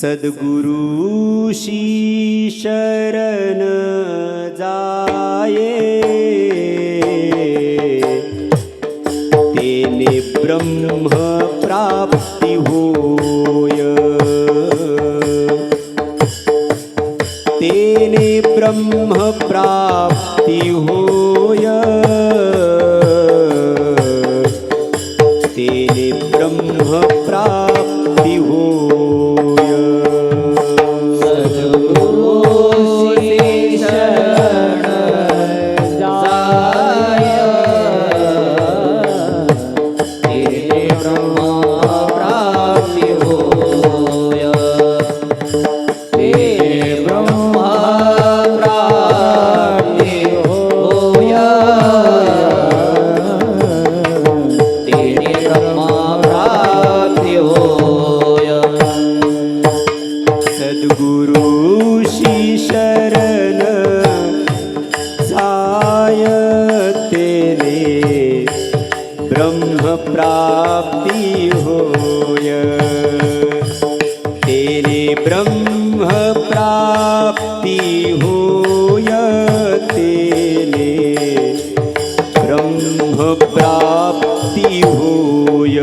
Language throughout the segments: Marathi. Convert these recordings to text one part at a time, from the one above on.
सद्गुरुशी शरण जाये, तेने ब्रह्म प्राप्ति होय, तेने ब्रह्म प्राप्ति होय, तेने ब्रह्म प्राप्ति होय। सद्गुरुशी शरण जाय, तेने ब्रह्म प्राप्ति होय, तेने ब्रह्म प्राप्ति होय, तेने ब्रह्म प्राप्ति होय। सद्गुरुशी शरण जाय, तेने ब्रह्म प्राप्ति होय, तेने ब्रह्म प्राप्ति होय, तेने ब्रह्म प्राप्ति होय।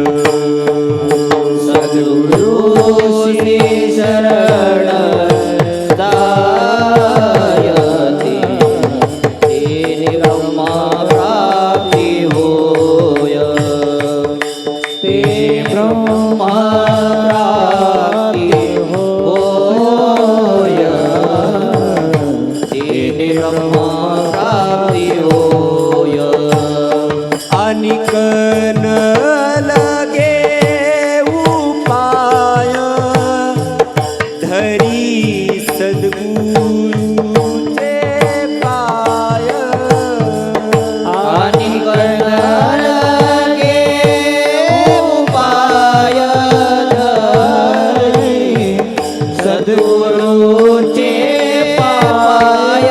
सद्गुरुशी शरण जाय, तेने ब्रह्म प्राप्ति होय, तेने ब्रह्म प्राप्ति होय, तेने ब्रह्म प्राप्ति होय। अनिक न लगे उपाय, धरी सद्गुरुचे पाय, अनिक न लगे उपाय, धरी सद्गुरुचे पाय,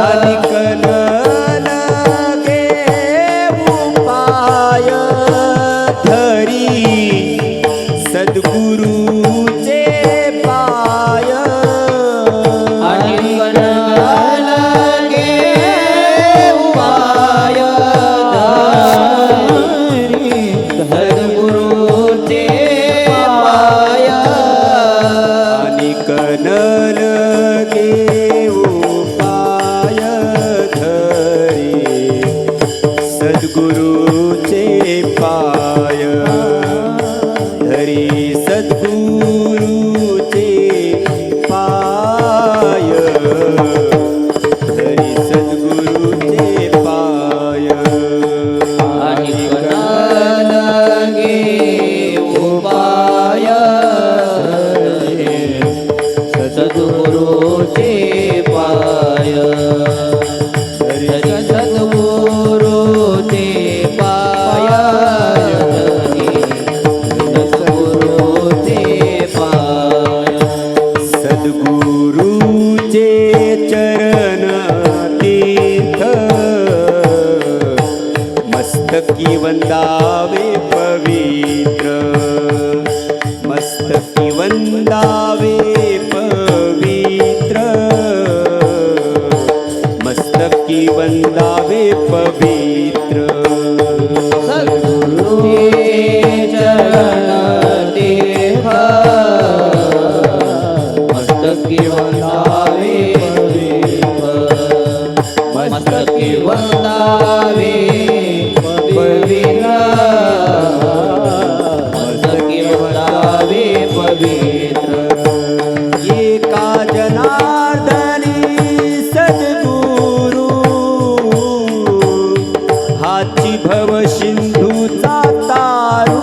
अनिक न लगे उपाय, धरी सद्गुरुचे पाय, अनिक न लगे उपाय, धरी सद्गुरुचे पाय, अनिक न लगे उपाय, धरी सद्गुरुचे पाय, धरी सद्गुरुचे पाय, धरी सद्गुरुचे पाय। अनिक न लगे उपाय, सद्गुरुचे पाय, सद्गुरुचे पाय, सद्गुरुचे पाय। सद्गुरुचे चरण तीर्थ, मस्तकी वंदावे पवित्र, मस्तकी वंदावे पवित्र, मस्तकी वंदावे पवित्र। सद्गुरुचे चरण तीर्थ, मस्तकी वंदावे पवित्र, मस्तकी वंदावे पवित्र, मस्तकी वंदावे पवित्र। एका जनार्दनी सद्गुरु, हाची भव सिंधूचा तारू,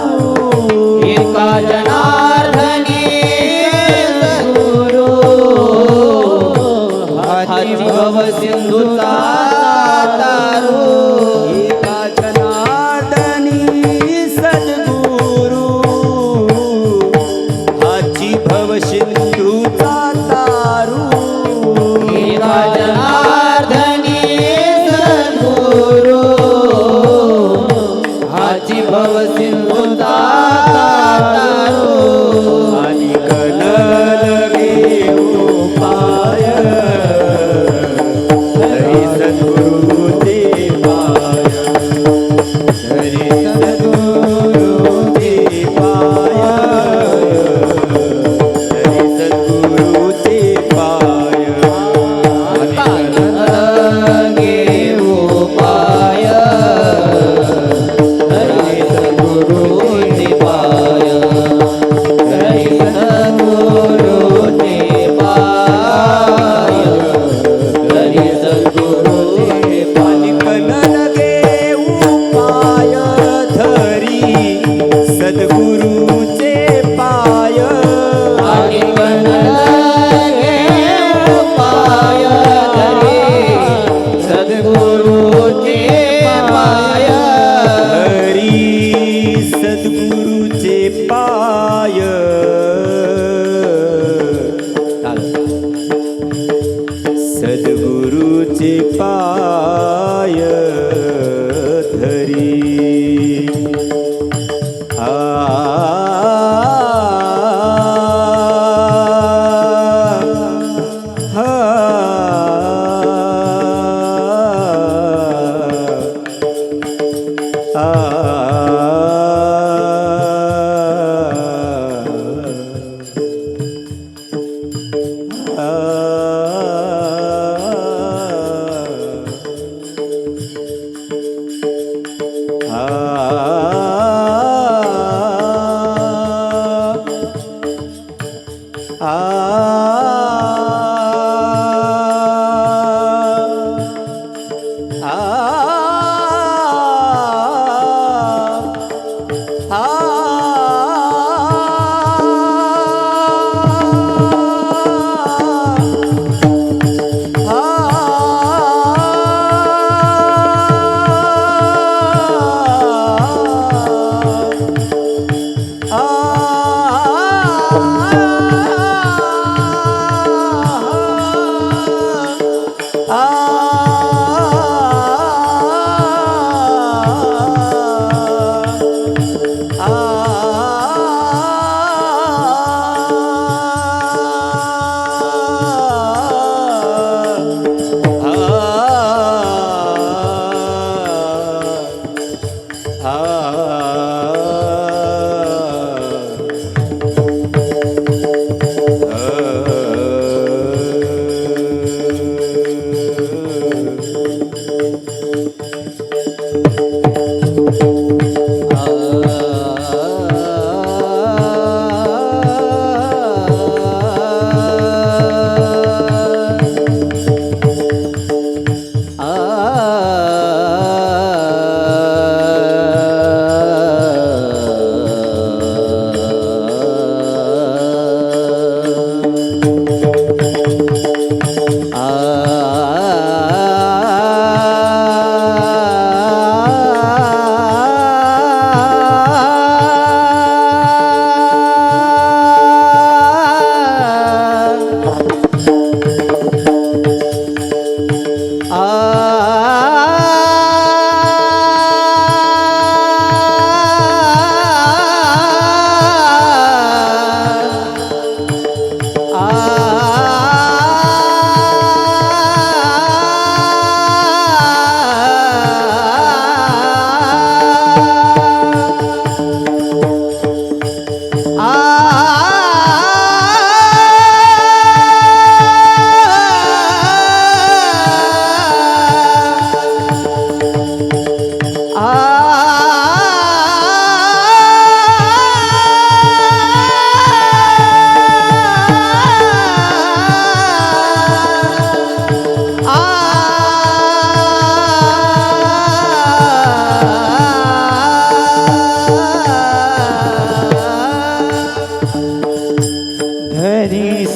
एका जनार्दनी सद्गुरु, हाची भव सिंधूचा तारू, एका जनार्दनी सद्गुरु, हाची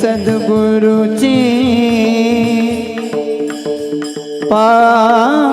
सद्गुरुची पाय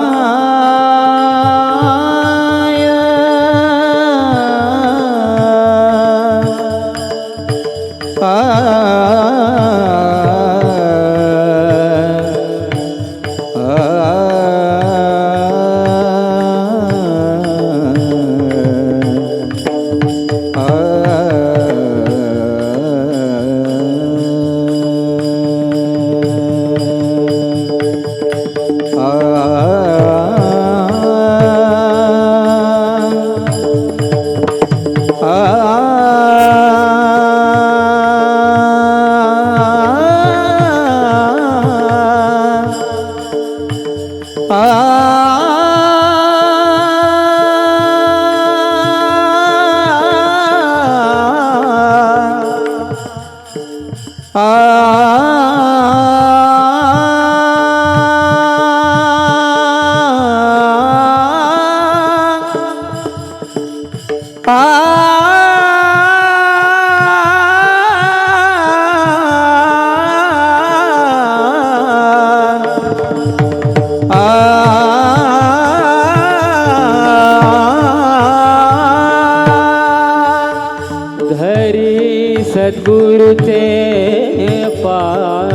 धरी सद्गुरुचे पाय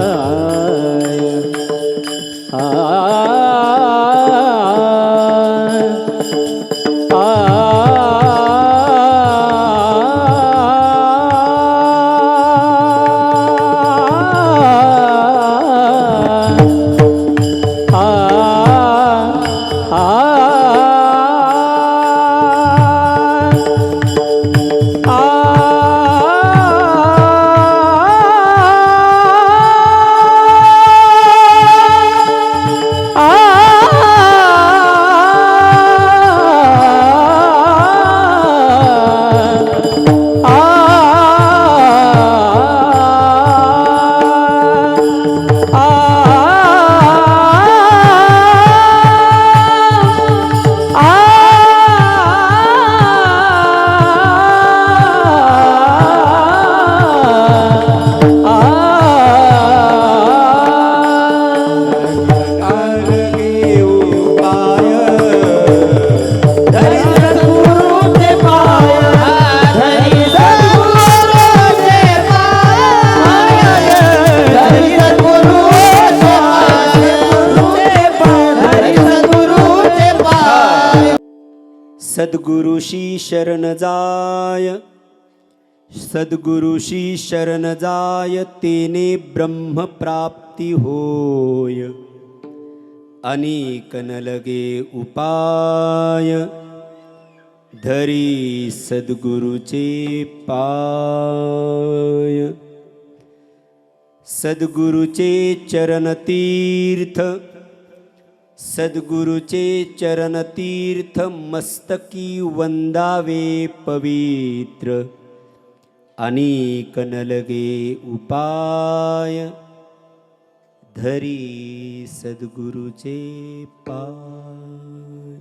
सद्गुरुशी शरण जाय, सद्गुरुशी शरण जाय, तेने ब्रह्म प्राप्ती होय. अनेक न लगे उपाय, धरी सद्गुरुचे पाय. सद्गुरुचे चरण तीर्थ, सद्गुरुचे चरण तीर्थ, मस्तकी वंदावे पवित्र. अनेक न लगे उपाय, धरी सद्गुरुचे पाय.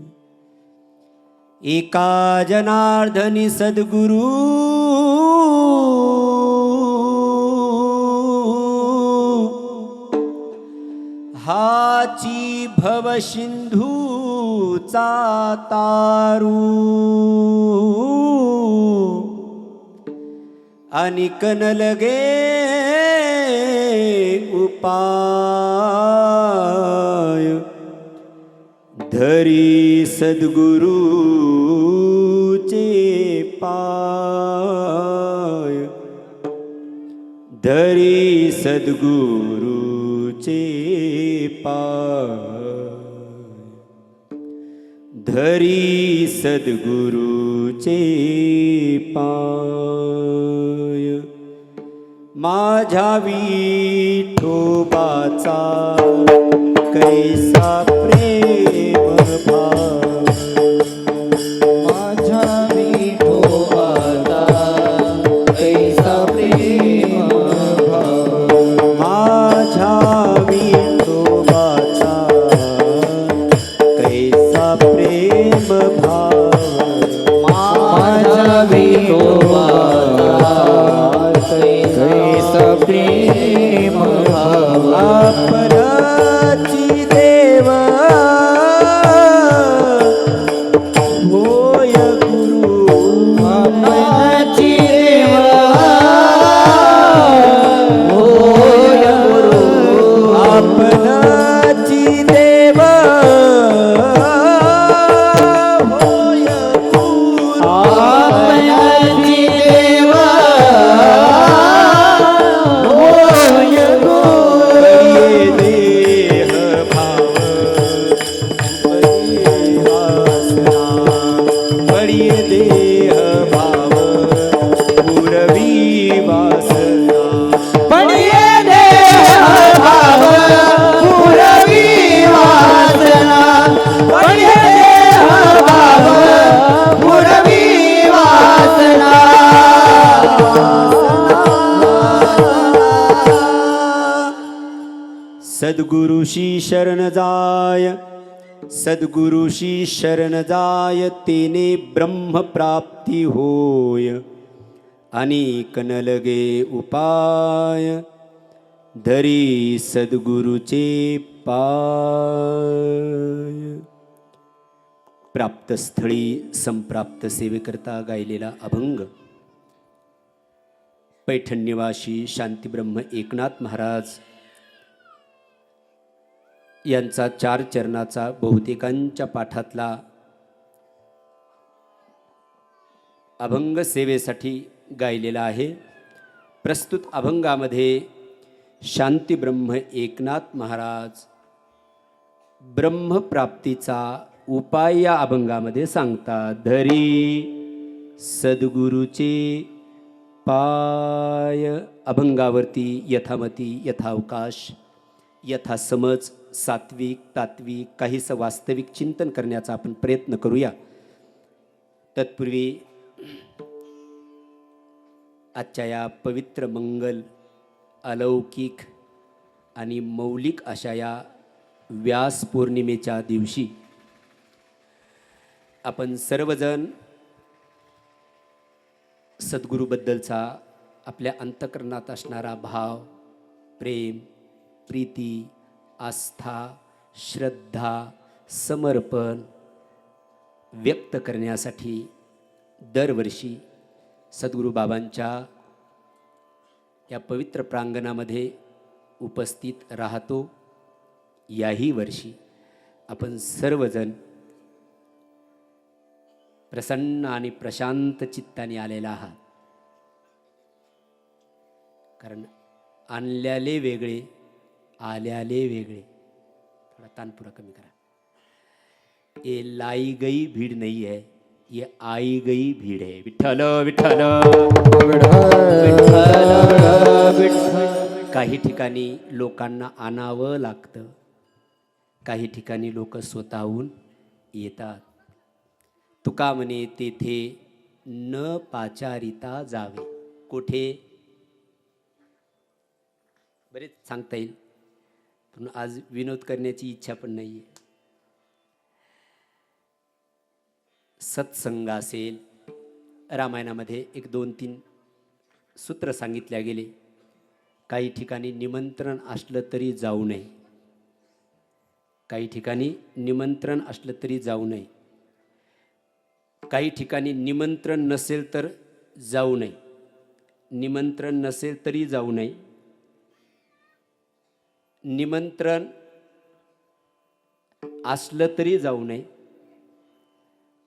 एका जनार्दनी सद्गुरु हाची भवसिंधूचा तारू. अनिक न लगे उपाय, धरी सद्गुरुचे पाय. धरी सद्गुरुचे पाय. धरी सद्गुरुचे पाय. माझ्या विठोबाचा कैसा प्रेम भाव, माझ्या विठोबाचा कैसा प्रेम भाव. माझ्या विठोबाचा कैसा प्रेम भाव. माझ्या विठोबाचा कैसा प्रेम भाव. आपणाची देव होय गुरु, आपणाची देवा होय गुरु. आपणाची देव होय गुरु. आपणाची देवा होय गुरु. बळी देह भाव, बळी वासना, बळी देह भाव, पुरवी वासना. बळी देह भाव पुरवी वासना. बळी देह भाव पुरवी वासना. सद्गुरुशी शरण जाय, सद्गुरुशी शरण जाय, तेने ब्रह्म प्राप्ती होय. अनेक न लगे उपाय, धरी सद्गुरुचे पाय. प्राप्तस्थळी संप्राप्त सेवेकरता गायलेला अभंग पैठण निवासी शांतीब्रह्म एकनाथ महाराज यांचा 4 चरणाचा बहुतेकांच्या पाठातला अभंग सेवेसाठी गायलेला आहे. प्रस्तुत अभंगामध्ये शांतीब्रह्म एकनाथ महाराज ब्रह्मप्राप्तीचा उपाय या अभंगामध्ये सांगतात. धरी सद्गुरुचे पाय. अभंगावरती यथामती, यथावकाश, यथासमज, सात्विक, तात्विक, काहीसं वास्तविक चिंतन करण्याचा आपण प्रयत्न करूया. तत्पूर्वी आजच्या या पवित्र, मंगल, अलौकिक आणि मौलिक अशा या व्यास पौर्णिमेच्या दिवशी आपण सर्वजण सद्गुरूबद्दलचा आपल्या अंतःकरणात असणारा भाव, प्रेम, प्रीती, आस्था, श्रद्धा, समर्पण व्यक्त करण्यासाठी दरवर्षी सद्गुरू बाबांच्या या पवित्र प्रांगणामध्ये उपस्थित राहतो. याही वर्षी आपण सर्वजण प्रसन्न आणि प्रशांत चित्ताने आलेला आहात. कारण आणल्याले वेगळे, आल्याले वेगळे. थोडा तानपुरा कमी करा. ये लाई गई भीड़ नहीं है, ये आई गई भीड़ है. विठ्ठल विठ्ठल विठ्ठल. काही ठिकाणी लोकांना आणावं लागतं, काही ठिकाणी लोक स्वतःहून येतात. तुका म्हणे तेथे न पाचारिता जावे. कोठे? बरेच सांगता येईल, पण आज विनोद करण्याची इच्छा पण नाही आहे. सत्संग असेल, रामायणामध्ये 1-2-3 सूत्र सांगितल्या गेले. काही ठिकाणी निमंत्रण असलं तरी जाऊ नये, काही ठिकाणी निमंत्रण असलं तरी जाऊ नये, काही ठिकाणी निमंत्रण नसेल तर जाऊ नये, निमंत्रण नसेल तरी जाऊ नये, निमंत्रण असलं तरी जाऊ नये,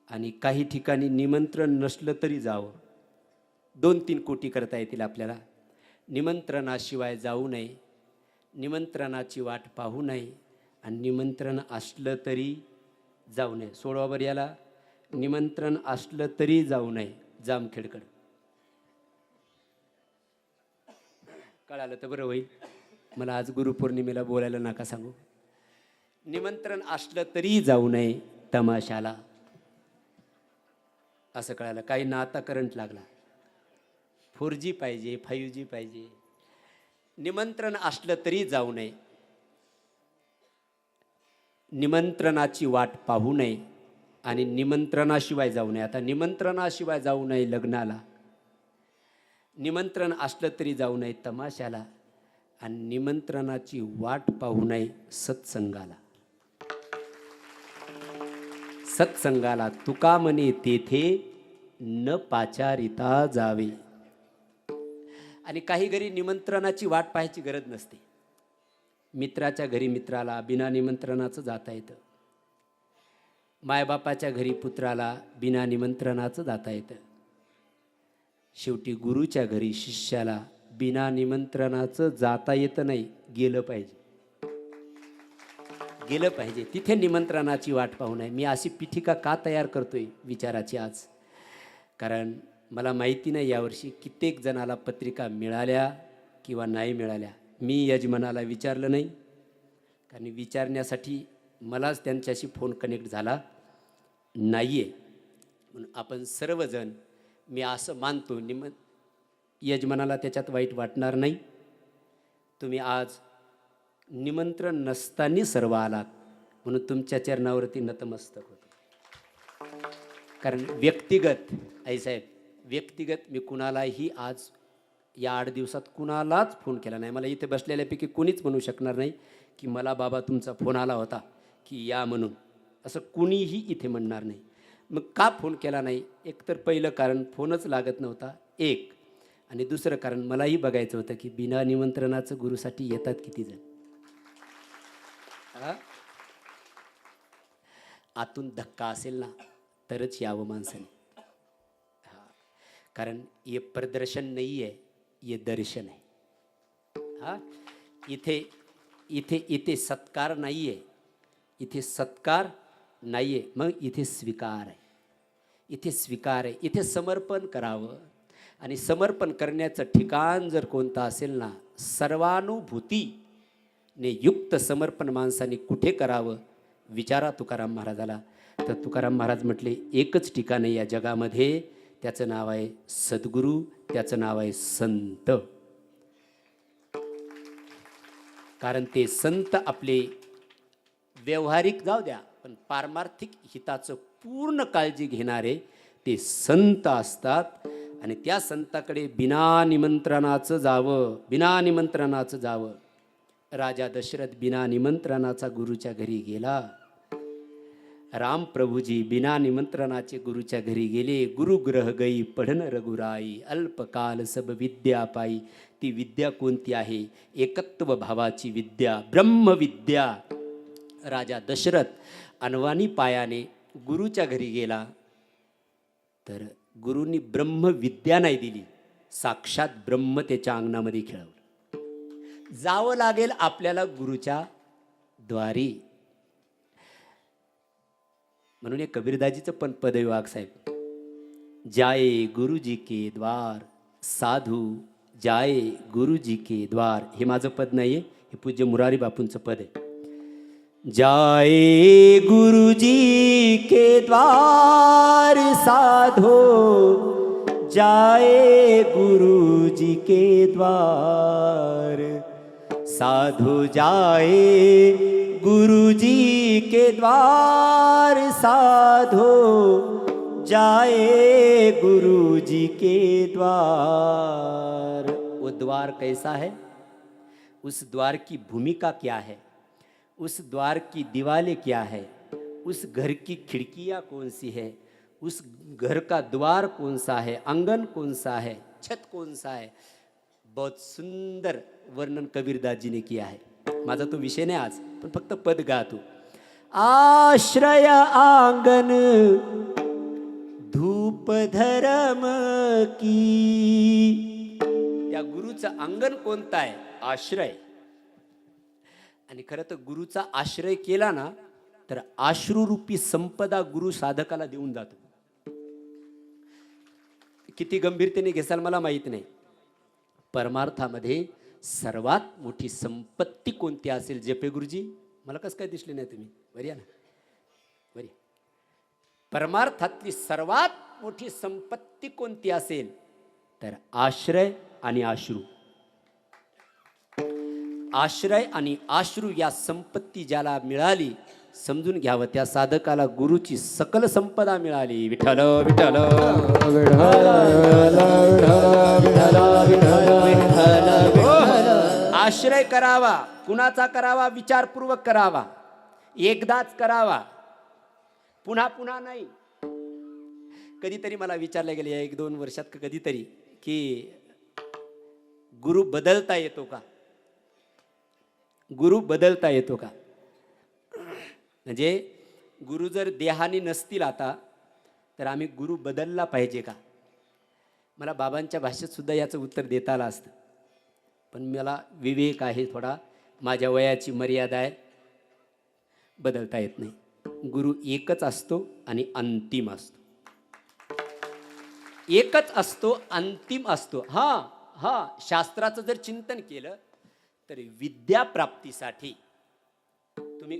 आणि काही ठिकाणी निमंत्रण नसलं तरी जावं. 2-3 कोटी करता येतील आपल्याला. निमंत्रणाशिवाय जाऊ नये, निमंत्रणाची वाट पाहू नये, आणि निमंत्रण असलं तरी जाऊ नये. सोडवा बरं याला. निमंत्रण असलं तरी जाऊ नये. जामखेडकर कळालं तर बरं होईल. मला आज गुरुपौर्णिमेला बोलायला नका सांगू. निमंत्रण असलं तरी जाऊ नये तमाशाला, असं कळालं. काही ना आता करंट लागला. 4G पाहिजे, 5G पाहिजे. निमंत्रण असलं तरी जाऊ नये, निमंत्रणाची वाट पाहू नये, आणि निमंत्रणाशिवाय जाऊ नये. आता निमंत्रणाशिवाय जाऊ नये लग्नाला, निमंत्रण असलं तरी जाऊ नये तमाशाला, आणि निमंत्रणाची वाट पाहू नये सत्संगाला. सत्संगाला तुका म्हणे तेथे न पाचारिता जावे. आणि काही घरी निमंत्रणाची वाट पाहायची गरज नसते. मित्राच्या घरी मित्राला बिना निमंत्रणाचं जाता येतं, मायबापाच्या घरी पुत्राला बिना निमंत्रणाचं जाता येतं. शेवटी गुरुच्या घरी शिष्याला बिना निमंत्रणाचं जाता येतं नाही, गेलं पाहिजे. गेलं पाहिजे तिथे निमंत्रणाची वाट पाहू नये. मी अशी पीठिका का तयार करतोय विचाराची आज? कारण मला माहिती नाही यावर्षी कित्येक जणाला पत्रिका मिळाल्या किंवा नाही मिळाल्या. मी यजमानाला विचारलं नाही, कारण विचारण्यासाठी मलाच त्यांच्याशी फोन कनेक्ट झाला नाही आहे. म्हणून आपण सर्वजण, मी असं मानतो, यजमानाला त्याच्यात वाईट वाटणार नाही. तुम्ही आज निमंत्रण नसताना सर्व आलात, म्हणून तुमच्या चरणावरती नतमस्तक होतो. कारण व्यक्तिगत आईसाहेब, व्यक्तिगत मी कुणालाही आज या 8 दिवसात कुणालाच फोन केला नाही. मला इथे बसलेल्यापैकी कोणीच म्हणू शकणार नाही की मला बाबा तुमचा फोन आला होता की या म्हणून, असं कुणीही इथे म्हणणार नाही. मग का फोन केला नाही? एक तर पहिलं कारण फोनच लागत नव्हता एक, आणि दुसरं कारण मलाही बघायचं होतं की बिना निमंत्रणाचं गुरुसाठी येतात किती जण. आतून धक्का असेल ना तरच यावं माणसाने. कारण ये प्रदर्शन नाही आहे, ये दर्शन आहे. इथे इथे इथे सत्कार नाही आहे, इथे सत्कार नाही आहे, मग इथे स्वीकार आहे. इथे स्वीकार आहे, इथे समर्पण करावं. आणि समर्पण करण्याचं ठिकाण जर कोणतं असेल ना, सर्वानुभूतीने युक्त समर्पण माणसाने कुठे करावं विचारा तुकाराम महाराजाला. तर तुकाराम महाराज म्हटले एकच ठिकाण आहे या जगामध्ये, त्याचं नाव आहे सद्गुरू, त्याचं नाव आहे संत. कारण ते संत आपले व्यवहारिक जाऊ द्या, पण पारमार्थिक हिताचं पूर्ण काळजी घेणारे ते संत असतात. आणि त्या संताकडे बिना निमंत्रणाचं जावं, बिना निमंत्रणाचं जावं. राजा दशरथ बिना निमंत्रणाचा गुरुच्या घरी गेला. राम प्रभूजी बिना निमंत्रणाचे गुरुच्या घरी गेले. गुरुग्रह गई पढन रघुराई, अल्पकाल सब विद्या पाई. ती विद्या कोणती आहे? एकत्व भावाची विद्या, ब्रह्मविद्या. राजा दशरथ अनवाणी पायाने गुरुच्या घरी गेला. तर गुरुंनी ब्रह्मविद्या नाही दिली, साक्षात ब्रह्म त्याच्या अंगणामध्ये खेळवलं. जावं लागेल आपल्याला गुरुच्या द्वारी. म्हणून एक कबीरदाजीचं पण पद आहे वाघ साहेब, जाए गुरुजी के द्वार साधू जाए गुरुजी के द्वार. हे माझं पद नाही आहे, हे पूज्य मुरारी बापूंचं पद आहे. जाए गुरुजी के द्वार साधो जाए गुरुजी के द्वार साधु जाए गुरुजी के द्वार साधो जाए गुरुजी के द्वार. वो द्वार कैसा है, उस द्वार की भूमिका क्या है, उस द्वार की दीवारें क्या है, उस घर की खिड़कियाँ कौन सी है, उस घर का द्वार कौन सा है, आंगन कौन सा है, छत कौन सा है. बहुत सुंदर वर्णन कबीरदास जी ने किया है. माझा तो विषय नाही आज, पण फक्त पद गातो. आश्रय आंगन धूप धर्म की. त्या गुरुचं अंगण कोणतं आहे, आश्रय. आणि खरं तर गुरुचा आश्रय केला ना तर आश्रुरूपी संपदा गुरु साधकाला देऊन जातो. किती गंभीरतेने घेसाल मला माहित नाही. परमार्थामध्ये सर्वात मोठी संपत्ती कोणती असेल जपे गुरुजी, मला कसं काय दिसले नाही तुम्ही, बरी ना बरी. परमार्थातली सर्वात मोठी संपत्ती कोणती असेल तर आश्रय आणि आश्रू. आश्रय आणि आश्रू या संपत्ती ज्याला मिळाली समजून घ्यावं, त्या साधकाला गुरुची सकल संपदा मिळाली. विठ्ठल विठ्ठल आश्रय करावा, कुणाचा करावा, विचारपूर्वक करावा, एकदाच करावा, पुन्हा पुन्हा नाही. कधीतरी मला विचारलं गेले या 1-2 वर्षात कधीतरी की गुरु बदलता येतो का, गुरु बदलता येतो का. म्हणजे गुरु जर देहाने नसतील आता तर आम्ही गुरु बदलला पाहिजे का. मला बाबांच्या भाषेत सुद्धा याचं उत्तर देता आलं असतं, पण मला विवेक आहे थोडा, माझ्या वयाची मर्यादा आहे, बदलता येत नाही. गुरु एकच असतो आणि अंतिम असतो, एकच असतो, अंतिम असतो. शास्त्राचं जर चिंतन केलं तर विद्या प्राप्तीसाठी तुम्ही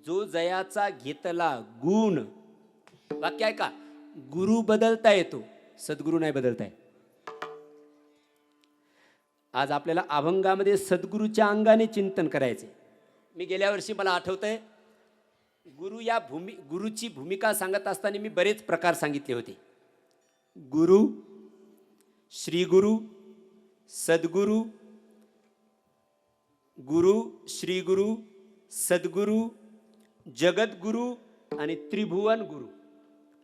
जो जयाचा घेतला गुण, वाक्य आहे का, गुरु बदलता येतो, सद्गुरु नाही बदलता येत. आज आपल्याला अभंगामध्ये सद्गुरूच्या अंगाने चिंतन करायचे. मी गेल्या वर्षी मला आठवतंय गुरुची भूमिका सांगत असताना मी बरेच प्रकार सांगितले होते. गुरु, श्रीगुरु, सद्गुरु, गुरु, श्रीगुरु, सद्गुरु, जगद्गुरु आणि त्रिभुवन गुरु,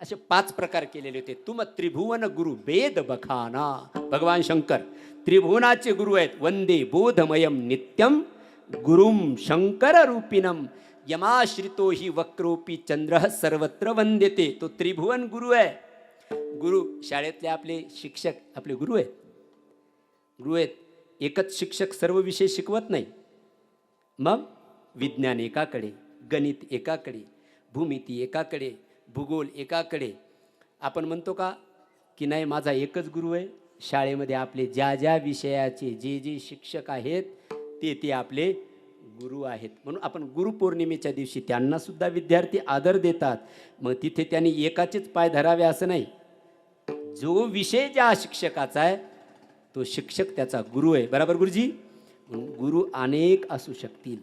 असे 5 प्रकार केलेले होते. तुम त्रिभुवन गुरु वेद बखाना. भगवान शंकर त्रिभुवनाचे गुरु आहेत. वंदे बोधमयम नित्यम गुरुम शंकर रूपिणम यमाश्रितो हि वक्रोपी चंद्र सर्वत्र वंद्यते. तो त्रिभुवन गुरु आहे. गुरु शाळेतले आपले शिक्षक आपले गुरु आहेत, गुरु आहेत. एकच शिक्षक सर्व विषय शिकवत नाही. मग विज्ञान एकाकडे, गणित एकाकडे, भूमिती एकाकडे, भूगोल एकाकडे. आपण म्हणतो का की नाही माझा एकच गुरु आहे. शाळेमध्ये आपले ज्या ज्या विषयाचे जे जे शिक्षक आहेत ते आपले गुरु आहेत. म्हणून आपण गुरुपौर्णिमेच्या दिवशी त्यांना सुद्धा विद्यार्थी आदर देतात. मग तिथे त्यांनी एकाचेच पाय धरावे असं नाही. जो विषय ज्या शिक्षकाचा आहे तो शिक्षक त्याचा गुरु आहे. बरोबर गुरुजी. गुरु अनेक असू शकतील.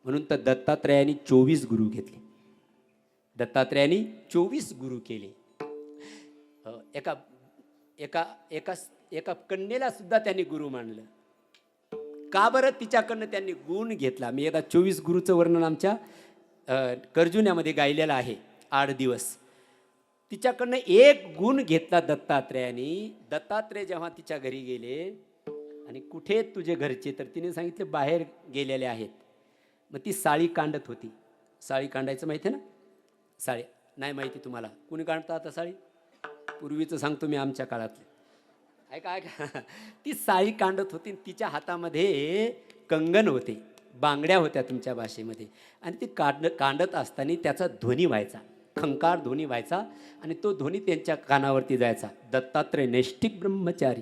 म्हणून तर दत्तात्रयाने 24 गुरु घेतले. दत्तात्रयाने 24 गुरु केले. एका एका एका एका कन्येला सुद्धा त्यांनी गुरु मानलं. का बरं? तिच्याकडनं त्यांनी गुण घेतला. मी एकदा 24 गुरुचं वर्णन आमच्या कर्जुन्यामध्ये गायलेलं आहे 8 दिवस. तिच्याकडनं एक गुण घेतला दत्तात्रयाने. दत्तात्रय जेव्हा तिच्या घरी गेले आणि कुठे तुझे घरचे, तर तिने सांगितले बाहेर गेलेले आहेत. मग ती साळी कांडत होती. साळी कांडायचं माहिती आहे ना? साळी नाही माहिती तुम्हाला? कुणी काढता आता साळी? पूर्वीचं सांगतो मी, आमच्या काळातले. ऐका ऐका, ती साळी कांडत होती, तिच्या हातामध्ये कंगन होते, बांगड्या होत्या तुमच्या भाषेमध्ये, आणि ती कांडत असताना त्याचा ध्वनी व्हायचा, खंकार ध्वनी व्हायचा, आणि तो ध्वनी त्यांच्या कानावरती जायचा. दत्तात्रय नैष्ठिक ब्रह्मचारी.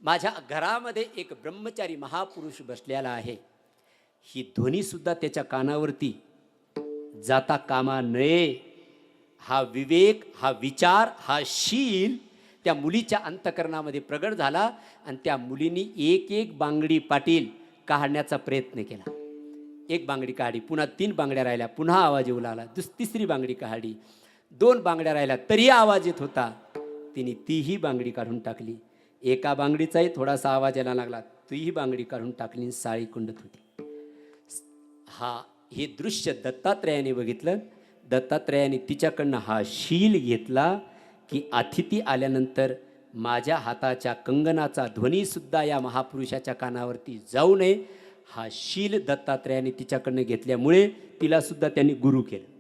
माझ्या घरामध्ये एक ब्रह्मचारी महापुरुष बसलेला आहे, ही ध्वनीसुद्धा त्याच्या कानावरती जाता कामा नये. हा विवेक, हा विचार, हा शील त्या मुलीच्या अंतकरणामध्ये प्रगट झाला, आणि त्या मुलीने एक एक बांगडी पाटील काढण्याचा प्रयत्न केला. एक बांगडी काढली, पुन्हा 3 बांगड्या राहिल्या, पुन्हा आवाज येऊ लागला. तिसरी बांगडी काढली, 2 बांगड्या राहिल्या, तरी आवाज येत होता. तिने तीही बांगडी काढून टाकली. एका बांगडीचाही थोडासा आवाज यायला लागला, तीही बांगडी काढून टाकली, साळी कुंडत होती. हे दृश्य दत्तात्रयाने बघितलं. दत्तात्रयाने तिच्याकडनं हा शील घेतला की अतिथी आल्यानंतर माझ्या हाताच्या कंगनाचा ध्वनीसुद्धा या महापुरुषाच्या कानावरती जाऊ नये. हा शील दत्तात्रयाने तिच्याकडनं घेतल्यामुळे तिलासुद्धा त्यांनी गुरु केलं.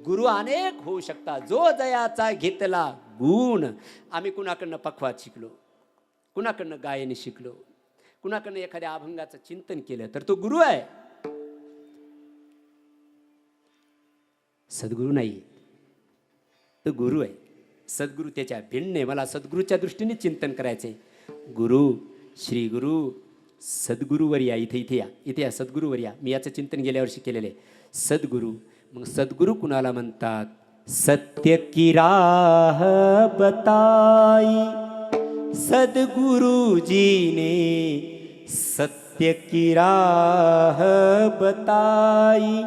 गुरु अनेक होऊ शकतात. जो जयाचा घेतला गुण. आम्ही कुणाकडनं पखवाद शिकलो, कुणाकडनं गायन शिकलो, कुणाकडनं एखाद्या अभंगाचं चिंतन केलं, तर तो गुरु आहे, सद्गुरू नाही. तो गुरु आहे. सद्गुरू त्याच्या भिन्न. मला सद्गुरूच्या दृष्टीने चिंतन करायचे. गुरु, श्री गुरु, सद्गुरूवर या. इथे या सद्गुरूवर या. मी याचं चिंतन गेल्या वर्षी केलेलं आहे. सद्गुरू. मग सद्गुरू कुणाला म्हणतात? सत्य की राह बताई सद्गुरु जी ने, सत्य की राह बताई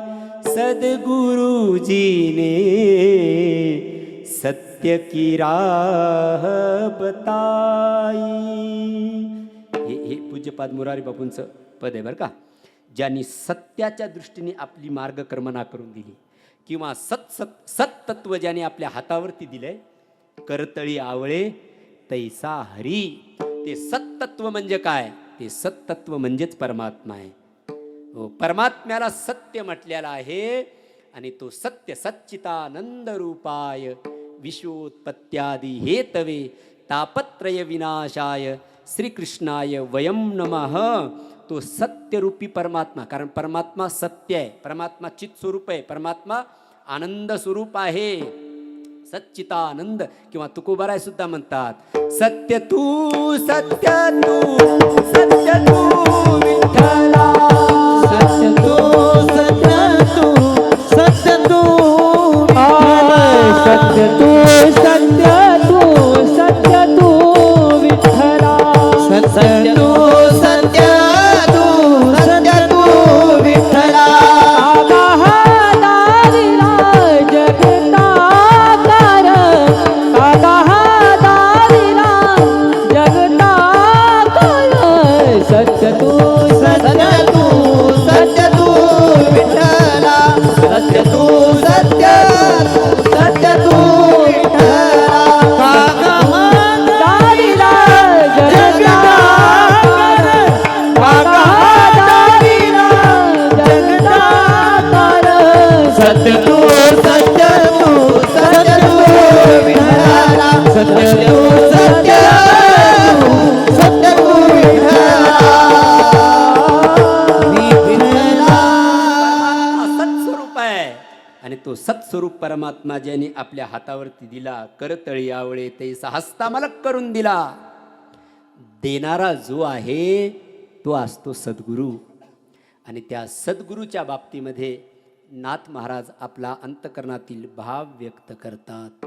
सद्गुरु जी ने, सत्य की राह बताई. हे पूज्यपाद मुरारी बापूंचं पद आहे बरं का. ज्यांनी सत्याच्या दृष्टीने आपली मार्गक्रमणा करून दिली, किंवा सत्तत्व ज्याने आपल्या हातावरती दिलंय, करतळी आवळे तैसा हरी. ते सत्तत्व म्हणजे काय? ते सत्तत्व म्हणजेच परमात्मा आहे. हो, परमात्म्याला सत्य म्हटलेला आहे, आणि तो सत्य सच्चितानंद रूपाय विश्वोत्पत्त्यादी हेतवे तापत्रय विनाशाय श्रीकृष्णाय वयम नमः. तो सत्यरूपी परमात्मा, कारण परमात्मा सत्य आहे, परमात्मा चित स्वरूप आहे, परमात्मा आनंद स्वरूप आहे, सच्चितानंद. किंवा तुकोबाराय सुद्धा म्हणतात, सत्य तू सत्य तू सत्य तू विठ्ठला, सत्य तू सत्य तू सत्य तू सत्य तू सत्य तू सत्य तू विठ्ठला, सत्य तू सत्य तू सत्य तू विठ्ठला. सत्य तू सत्य तू सत्य तू विठ्ठला, सत्य तू सत्य सत्य तू विठ्ठला. दारिला जगदाकार, दारिला जगदाकार, सत्य तू सत्य तू सत्य तू विठ्ठला, सत्य तू सत्य सत्य तू विठ्ठला. आणि तो सत्स्वरूप परमात्मा ज्याने आपल्या हातावरती दिला, करतळी आवळे तैसा हस्ता मलक करून दिला. देणारा जो आहे तो असतो सद्गुरू. आणि त्या सद्गुरूच्या बाबतीमध्ये नाथ महाराज आपला अंतकरणातील भाव व्यक्त करतात.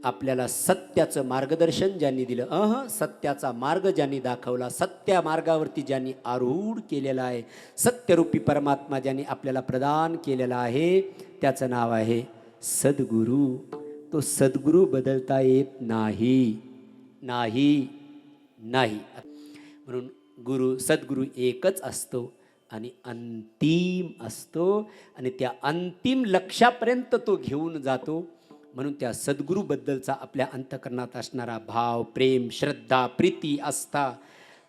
आपल्याला सत्याचं मार्गदर्शन ज्यांनी दिलं, सत्याचा मार्ग ज्यांनी दाखवला, सत्या मार्गावरती ज्यांनी आरूढ केलेला आहे, सत्यरूपी परमात्मा ज्यांनी आपल्याला प्रदान केलेला आहे, त्याचं नाव आहे सद्गुरू. तो सद्गुरू बदलता येत नाही नाही नाही. म्हणून गुरु सद्गुरू एकच असतो आणि अंतिम असतो, आणि त्या अंतिम लक्ष्यापर्यंत तो घेऊन जातो. म्हणून त्या सद्गुरूबद्दलचा आपल्या अंतकरणात असणारा भाव, प्रेम, श्रद्धा, प्रीती, आस्था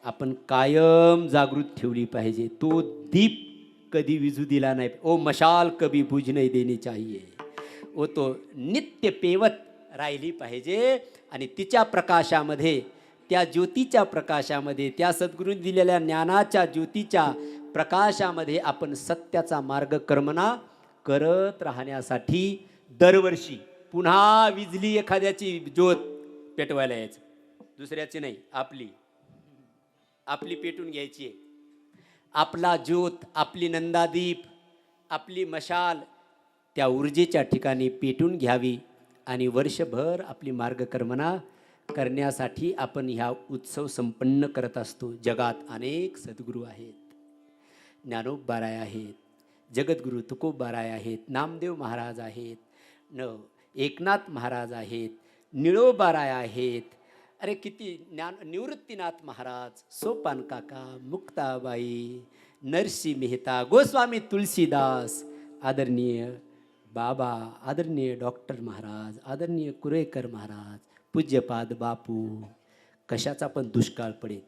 आपण कायम जागृत ठेवली पाहिजे. तो दीप कधी विझू दिला नाही. ओ मशाल कभी बुझ नहीं देनी चाहिए. वो तो नित्य पेवत राहिली पाहिजे आणि तिच्या प्रकाशामध्ये, त्या ज्योतीच्या प्रकाशामध्ये, त्या सद्गुरूंनी दिलेल्या ज्ञानाच्या ज्योतीच्या प्रकाशामध्ये आपण सत्याचा मार्ग कर्मणा करत राहण्यासाठी दरवर्षी पुन्हा विजली एखाद्याची ज्योत पेटवायला यायचं. दुसऱ्याची नाही, आपली पेटून घ्यायची आहे. आपला ज्योत, आपली नंदादीप, आपली मशाल त्या ऊर्जेच्या ठिकाणी पेटून घ्यावी आणि वर्षभर आपली मार्गकर्मणा करण्यासाठी आपण ह्या उत्सव संपन्न करत असतो. जगात अनेक सद्गुरू आहेत, ज्ञानोबाराय आहेत, जगद्गुरू तुकोबाराय आहेत, नामदेव महाराज आहेत, एकनाथ महाराज आहेत, निळोबाराय आहेत, अरे किती निवृत्तीनाथ महाराज, सोपान काका, मुक्ताबाई, नरसी मेहता, गोस्वामी तुलसीदास, आदरणीय बाबा, आदरणीय डॉक्टर महाराज, आदरणीय कुरेकर महाराज, पूज्यपाद बापू. कशाचा पण दुष्काळ पडेल,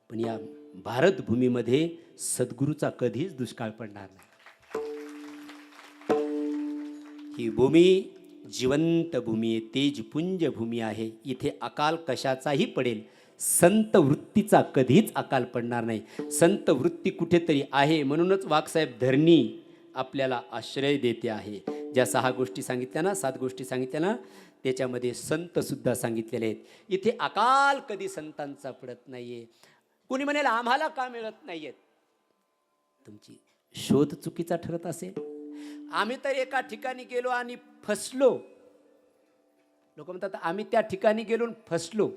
पण या भारतभूमीमध्ये सद्गुरूचा कधीच दुष्काळ पडणार नाही. ही भूमी जिवंत भूमी आहे, तेजपुंज भूमी आहे. इथे अकाल कशाचाही पडेल, संत वृत्तीचा कधीच अकाल पडणार नाही. संत वृत्ती कुठेतरी आहे, म्हणूनच वाघसाहेब धरणी आपल्याला आश्रय देते आहे. ज्या 6 गोष्टी सांगितल्या ना, 7 गोष्टी सांगितल्या ना, त्याच्यामध्ये संतसुद्धा सांगितलेले आहेत. इथे अकाल कधी संतांचा पडत नाही आहे. कुणी म्हणेल आम्हाला का मिळत नाही आहेत, तुमची शोध चुकीचा ठरत असेल. आम्ही तर एका ठिकाणी गेलो आणि फसलो. लोक म्हणतात आम्ही त्या ठिकाणी गेलो फसलो.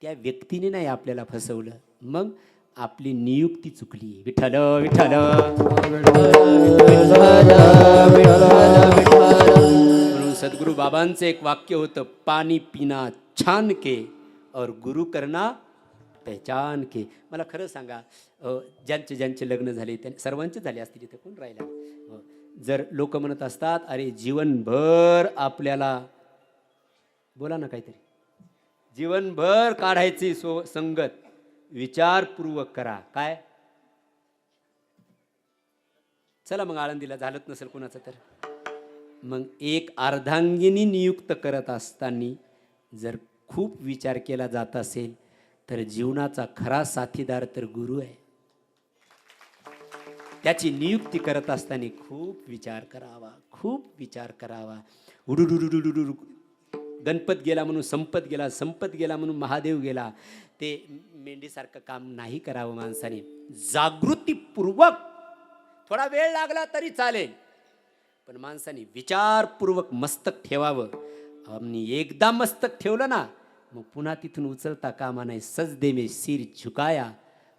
त्या व्यक्तीने नाही आपल्याला फसवलं, मग आपली नियुक्ती चुकली. विठ्ठल विठ्ठल. म्हणून सद्गुरू बाबांचं एक वाक्य होतं, पाणी पिना छान के और गुरु करना पहचान के. मला खरं सांगा, ज्यांचे लग्न झाले त्या सर्वांचे झाले असतील, इथे कोण राहिला. जर लोक म्हणत असतात अरे जीवनभर आपल्याला, बोला ना काहीतरी, जीवनभर काढायची संगत, विचारपूर्वक करा. काय चला मग आळंदीला झालंच नसेल कोणाचं तर, मग एक अर्धांगिनी नियुक्त करत असताना जर खूप विचार केला जात असेल तर जीवनाचा खरा साथीदार तर गुरु आहे. त्याची नियुक्ती करत असताना खूप विचार करावा, खूप विचार करावा. उडुडुडुडुडुडु गणपत गेला म्हणून संपत गेला, संपत गेला म्हणून महादेव गेला, ते मेंढीसारखं काम नाही करावं माणसाने. जागृतीपूर्वक, थोडा वेळ लागला तरी चालेल, पण माणसाने विचारपूर्वक मस्तक ठेवावं. आणि एकदा मस्तक ठेवलं ना, मग पुन्हा तिथून उचलता कामा नाही. सजदे में सिर झुकाया,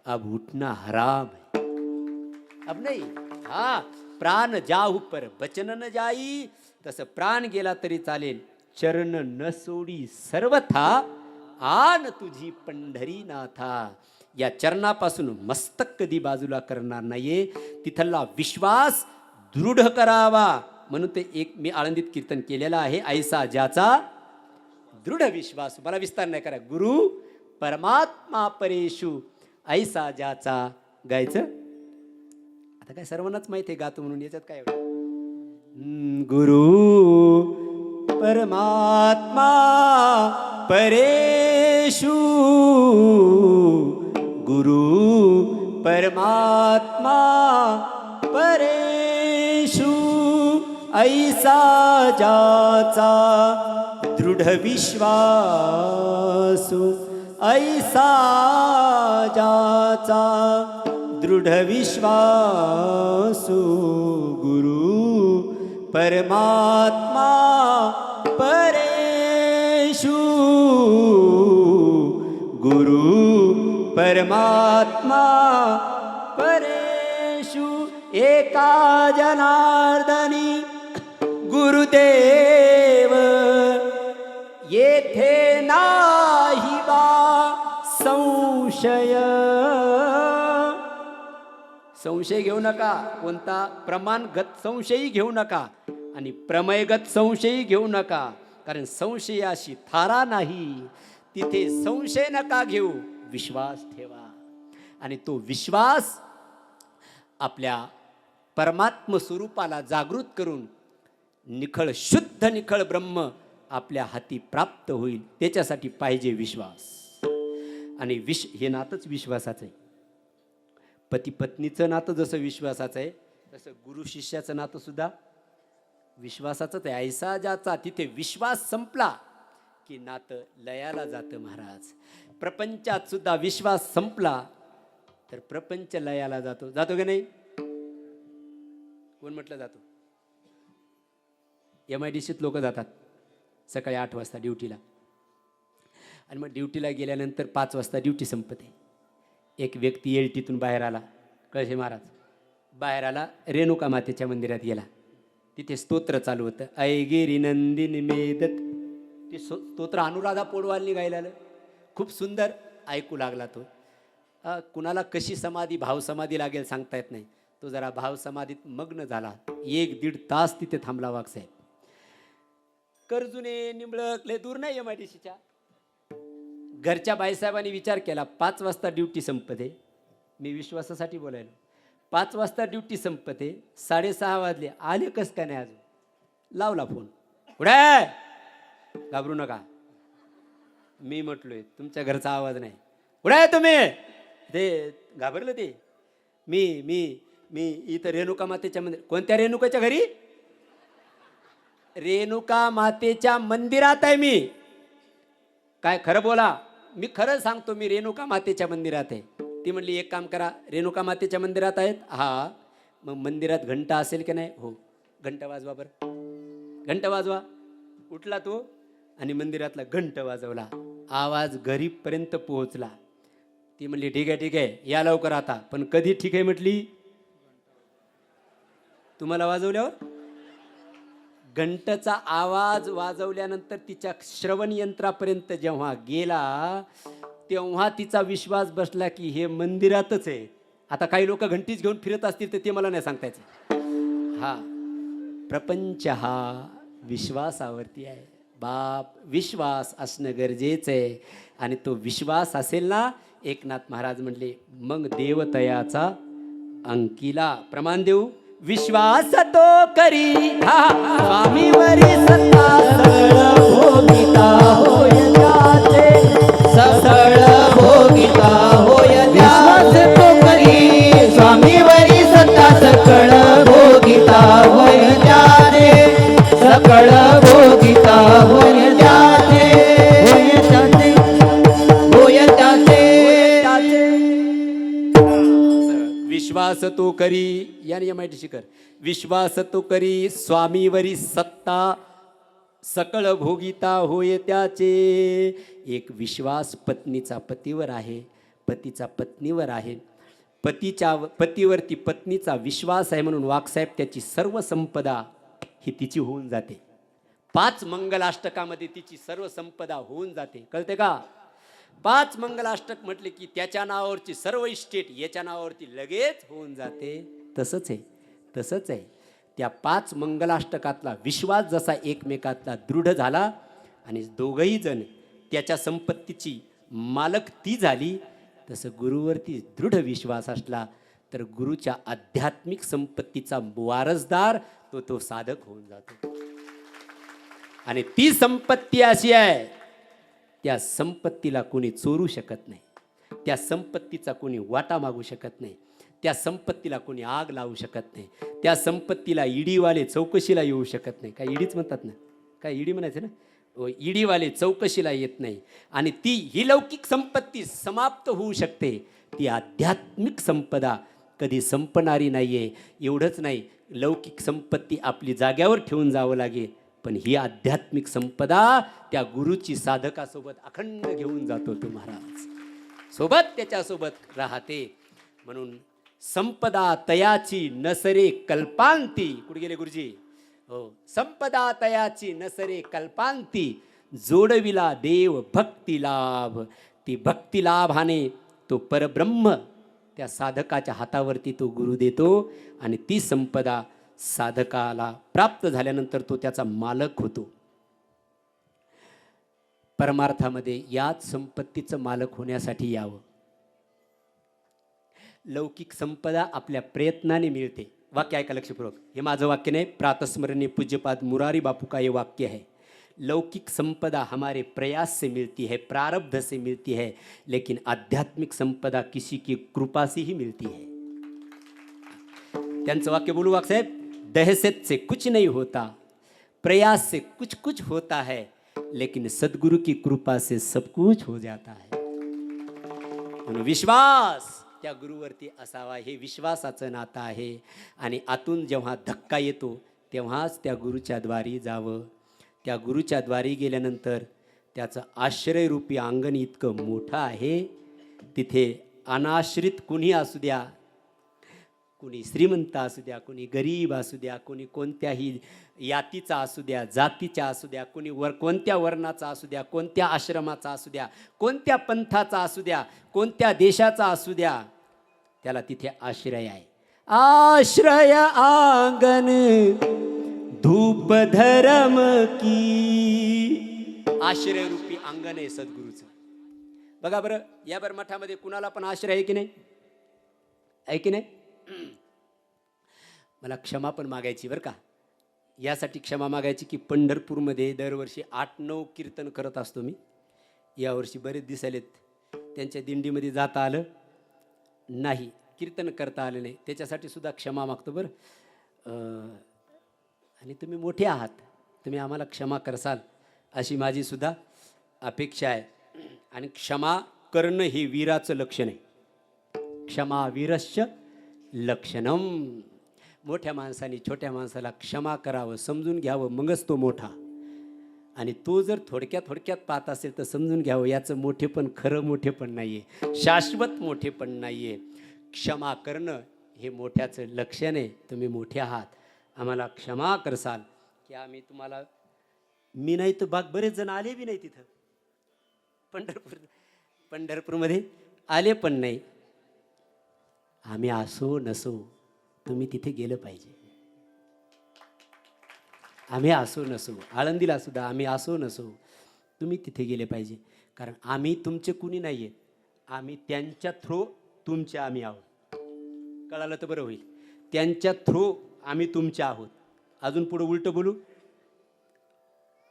अब उठना हराम है. अब नाही. हा, प्राण जाहू पर बचन न जाई, तसं प्राण गेला तरी चालेल, चरण न सोडी सर्वथा, आन तुझी पंढरी नाथा. या चरणापासून मस्तक कधी बाजूला करणार नाहीये. तिथला विश्वास दृढ करावा. म्हणून ते एक मी आळंदीत कीर्तन केलेलं आहे, ऐसा ज्याचा दृढ विश्वास. मला विस्तार नाही करा. गुरु परमात्मा परेशु ऐसा ज्याचा. गायचं आता काय सर्वांनाच माहिती आहे, गातो म्हणून, याच्यात काय. गुरु परमात्मा परेशु, गुरु परमात्मा परेशु ऐसा ज्याचा दृढ विश्वासु, ऐसा ज्याचा दृढ विश्वासु, गुरु परमात्मा परेशु, गुरु परमात्मा परेशु. एका जनार्दनी गुरुदेव, येथे नाही बा संशय. संशय घेऊ नका, कोणता प्रमाणगत संशयही घेऊ नका आणि प्रमेयगत संशयही घेऊ नका, कारण संशयाशी थारा नाही. तिथे संशय नका घेऊ, विश्वास ठेवा. आणि तो विश्वास आपल्या परमात्म स्वरूपाला जागृत करून निखळ शुद्ध निखळ ब्रह्म आपल्या हाती प्राप्त होईल त्याच्यासाठी पाहिजे विश्वास. आणि हे नातंच विश्वासाचं आहे. पती पत्नीचं नातं जसं विश्वासाचं आहे तसं गुरु शिष्याचं नातं सुद्धा विश्वासाचंच आहे. ऐसा ज्याचा तिथे विश्वास संपला की नातं लयाला जातं महाराज. प्रपंचात सुद्धा विश्वास संपला तर प्रपंच लयाला जातो. जातो की नाही? कोण म्हटलं जातो? MIDCत लोक जातात सकाळी 8 वाजता ड्युटीला आणि मग ड्युटीला गेल्यानंतर 5 वाजता ड्युटी संपते. एक व्यक्ती LTतून बाहेर आला, कळशे महाराज बाहेर आला, रेणुका मातेच्या मंदिरात गेला. तिथे स्तोत्र चालू होतं, ऐगिरी नंदिनी मेदत. ते स्तोत्र अनुराधा पोडवालनी गायला आलं. खूप सुंदर ऐकू लागला तो. कुणाला कशी समाधी भाव समाधी लागेल सांगता येत नाही. तो जरा भाव समाधीत मग्न झाला. 1-1.5 तास तिथे थांबला वाघसाहेब. कर्जुने निंबळक लय दूर नाही MIDCच्या. घरच्या बाईसाहेबांनी विचार केला 5 वाजता ड्युटी संपते. मी विश्वासासाठी बोलायलो. 5 वाजता ड्युटी संपते, 6:30 वाजले, आले कस काय नाही अजून. लावला फोन, कुठे? घाबरू नका, मी म्हटलोय तुमच्या घरचा आवाज नाही. कुठे आहे तुम्ही? ते घाबरलं ते. मी मी मी इथं रेणुका मातेच्या मंदिर. कोणत्या रेणुकाच्या घरी? रेणुका मातेच्या मंदिरात आहे मी. काय खरं बोला? मी खरं सांगतो, मी रेणुका मातेच्या मंदिरात आहे. ती म्हणली एक काम करा, रेणुका मातेच्या मंदिरात आहेत? हा. मग मंदिरात घंटा असेल की नाही? हो. घंटा वाजवा बरं. घंटा वाजवा. उठला तो आणि मंदिरातला घंट वाजवला. आवाज घरीपर्यंत पोहोचला. ती म्हणली ठीक आहे ठीक आहे, या लवकर आता. पण कधी ठीक आहे म्हटली? तुम्हाला वाजवल्यावर. घंटाचा आवाज वाजवल्यानंतर तिच्या श्रवण यंत्रापर्यंत जेव्हा गेला तेव्हा तिचा विश्वास बसला की हे मंदिरातच आहे. आता काही लोक घंटीच घेऊन फिरत असतील तर ते मला नाही सांगता यायचं. हा प्रपंच हा विश्वासावरती आहे. बाप विश्वास असणं गरजेचं आहे. आणि तो विश्वास असेल ना, एकनाथ महाराज म्हणले मग देवतयाचा अंकिला. प्रमाण देऊ. विश्वास तो करी स्वामीवरी सत्ता सगळ भोगिता होय त्याचे. सगळ भोगिता होय विश्वास तो करी स्वामीवरी सत्ता सकळ भोगिता होय त्याचे. सकळ भोगिता होय त्याचे. होय त्याचे. होय त्याचे. विश्वास तो करी, याने MIDC कर. विश्वास तो करी स्वामीवरी सत्ता सकळ भोगिता होय त्याचे. एक विश्वास पत्नीचा पतीवर आहे, पतीचा पत्नीवर आहे. पतीवरती पत्नीचा विश्वास आहे म्हणून वाघसाहेब त्याची सर्व संपदा ही तिची होऊन जाते. 5 मंगलाष्टकामध्ये तिची सर्व संपदा होऊन जाते. कळते का? 5 मंगलाष्टक म्हटले की त्याच्या नावावरची सर्व इस्टेट याच्या नावावरती लगेच होऊन जाते. तसंच आहे, तसंच आहे. त्या 5 मंगलाष्टकातला विश्वास जसा एकमेकातला दृढ झाला आणि दोघंही जण त्याच्या संपत्तीची मालक ती झाली, तसं गुरुवरती दृढ विश्वास असला तर गुरुच्या आध्यात्मिक संपत्तीचा वारसदार तो साधक होऊन जातो. आणि ती संपत्ती अशी आहे, त्या संपत्तीला कोणी चोरू शकत नाही. त्या संपत्तीचा कोणी वाटा मागू शकत नाही. त्या संपत्तीला कोणी आग लावू शकत नाही. त्या संपत्तीला ईडीवाले चौकशीला येऊ शकत नाही. काय ईडीच म्हणतात ना, काय ईडी म्हणायचं ना, ईडीवाले चौकशीला येत नाही. आणि ती ही लौकिक संपत्ती समाप्त होऊ शकते. ती आध्यात्मिक संपदा कधी संपणारी नाही आहे. एवढंच नाही, लौकिक संपत्ती आपली जाग्यावर ठेवून जावं लागेल, पण ही आध्यात्मिक संपदा त्या गुरुची साधकासोबत अखंड घेऊन जातो तो महाराज. सोबत त्याच्यासोबत राहते. म्हणून संपदा तयाची नसरे कल्पांती. कुठे गेले गुरुजी? हो. संपदा तयाची नसरे कल्पांती, जोडविला देव भक्ती लाभ. ती भक्ती लाभाने तो परब्रह्म त्या साधकाच्या हातावरती तो गुरु देतो आणि ती संपदा साधकाला प्राप्त झाल्यानंतर तो त्याचा मालक होतो. परमार्थामध्ये याच संपत्तीचं मालक होण्यासाठी यावं. लौकिक संपदा आपल्या प्रयत्नाने मिळते. वाक्य ऐका लक्षपूर्वक, हे माझं वाक्य नाही, प्रातस्मरणीय पूज्यपाद मुरारी बापू का हे वाक्य आहे. लौकिक संपदा हमारे प्रयास से मिलती है, प्रारब्ध से मिलती है, लेकिन आध्यात्मिक संपदा किसी की कृपा से ही मिलती है. त्यांचं वाक्य बोलू वाकसाहेब, दहशत से कुछ नहीं होता, प्रयास से कुछ कुछ होता है, लेकिन सद्गुरु की कृपा से सब कुछ हो जाता है. म्हणून विश्वास त्या गुरुवरती असावा, हे विश्वासाचं नातं आहे. आणि आतून जेव्हा धक्का येतो तेव्हाच त्या गुरुच्या द्वारी जावं. त्या गुरुच्या द्वारी गेल्यानंतर त्याचं आश्रयरूपी अंगण इतकं मोठं आहे, तिथे अनाश्रित कुणी असू द्या, कुणी श्रीमंत असू द्या, कुणी गरीब असू द्या, कुणी कोणत्याही यातीचा असू द्या, जातीचा असू द्या, कुणी कोणत्या वर्णाचा असू द्या, कोणत्या आश्रमाचा असू द्या, कोणत्या पंथाचा असू द्या, कोणत्या देशाचा असू द्या, त्याला तिथे आश्रय आहे. आश्रय आंगन धूप धर्म की, आश्रयरूपी अंगण आहे सद्गुरूचं. बघा बरं, या बरं मठामध्ये कुणाला पण आश्रय आहे की नाही? आहे की नाही? मला क्षमा पण मागायची बरं का. यासाठी क्षमा मागायची की पंढरपूरमध्ये दरवर्षी 8-9 कीर्तन करत असतो मी. यावर्षी बरेच दिसायलेत त्यांच्या दिंडीमध्ये जाता आलं नाही, कीर्तन करता आलं नाही, त्याच्यासाठी सुद्धा क्षमा मागतो बरं. आणि तुम्ही मोठे आहात, तुम्ही आम्हाला क्षमा करसाल अशी माझी सुद्धा अपेक्षा आहे. आणि क्षमा करणं हे वीराचं लक्षण आहे. क्षमा वीरस्य लक्षणम. मोठ्या माणसाने छोट्या माणसाला क्षमा करावं, समजून घ्यावं, मगच तो मोठा. आणि तो जर थोडक्यात पाहत असेल तर समजून घ्यावं, याचं मोठेपण खरं मोठेपण नाही आहे, शाश्वत मोठेपण नाही आहे. क्षमा करणं हे मोठ्याचं लक्षण आहे. तुम्ही मोठे आहात, आम्हाला क्षमा करसाल की आम्ही तुम्हाला, मी नाही तर बाग बरेच जण आले बी नाही तिथं, पंढरपूरमध्ये आले पण नाही. आम्ही असो नसो तुम्ही तिथे गेलं पाहिजे. आम्ही असो नसो, आळंदीला सुद्धा आम्ही असो नसो तुम्ही तिथे गेले पाहिजे. कारण आम्ही तुमचे कुणी नाही आहेत, आम्ही त्यांच्या थ्रू तुमचे आम्ही आहोत. कळालं तर बरं होईल. त्यांच्या थ्रू आम्ही तुमचे आहोत. अजून पुढं उलटं बोलू,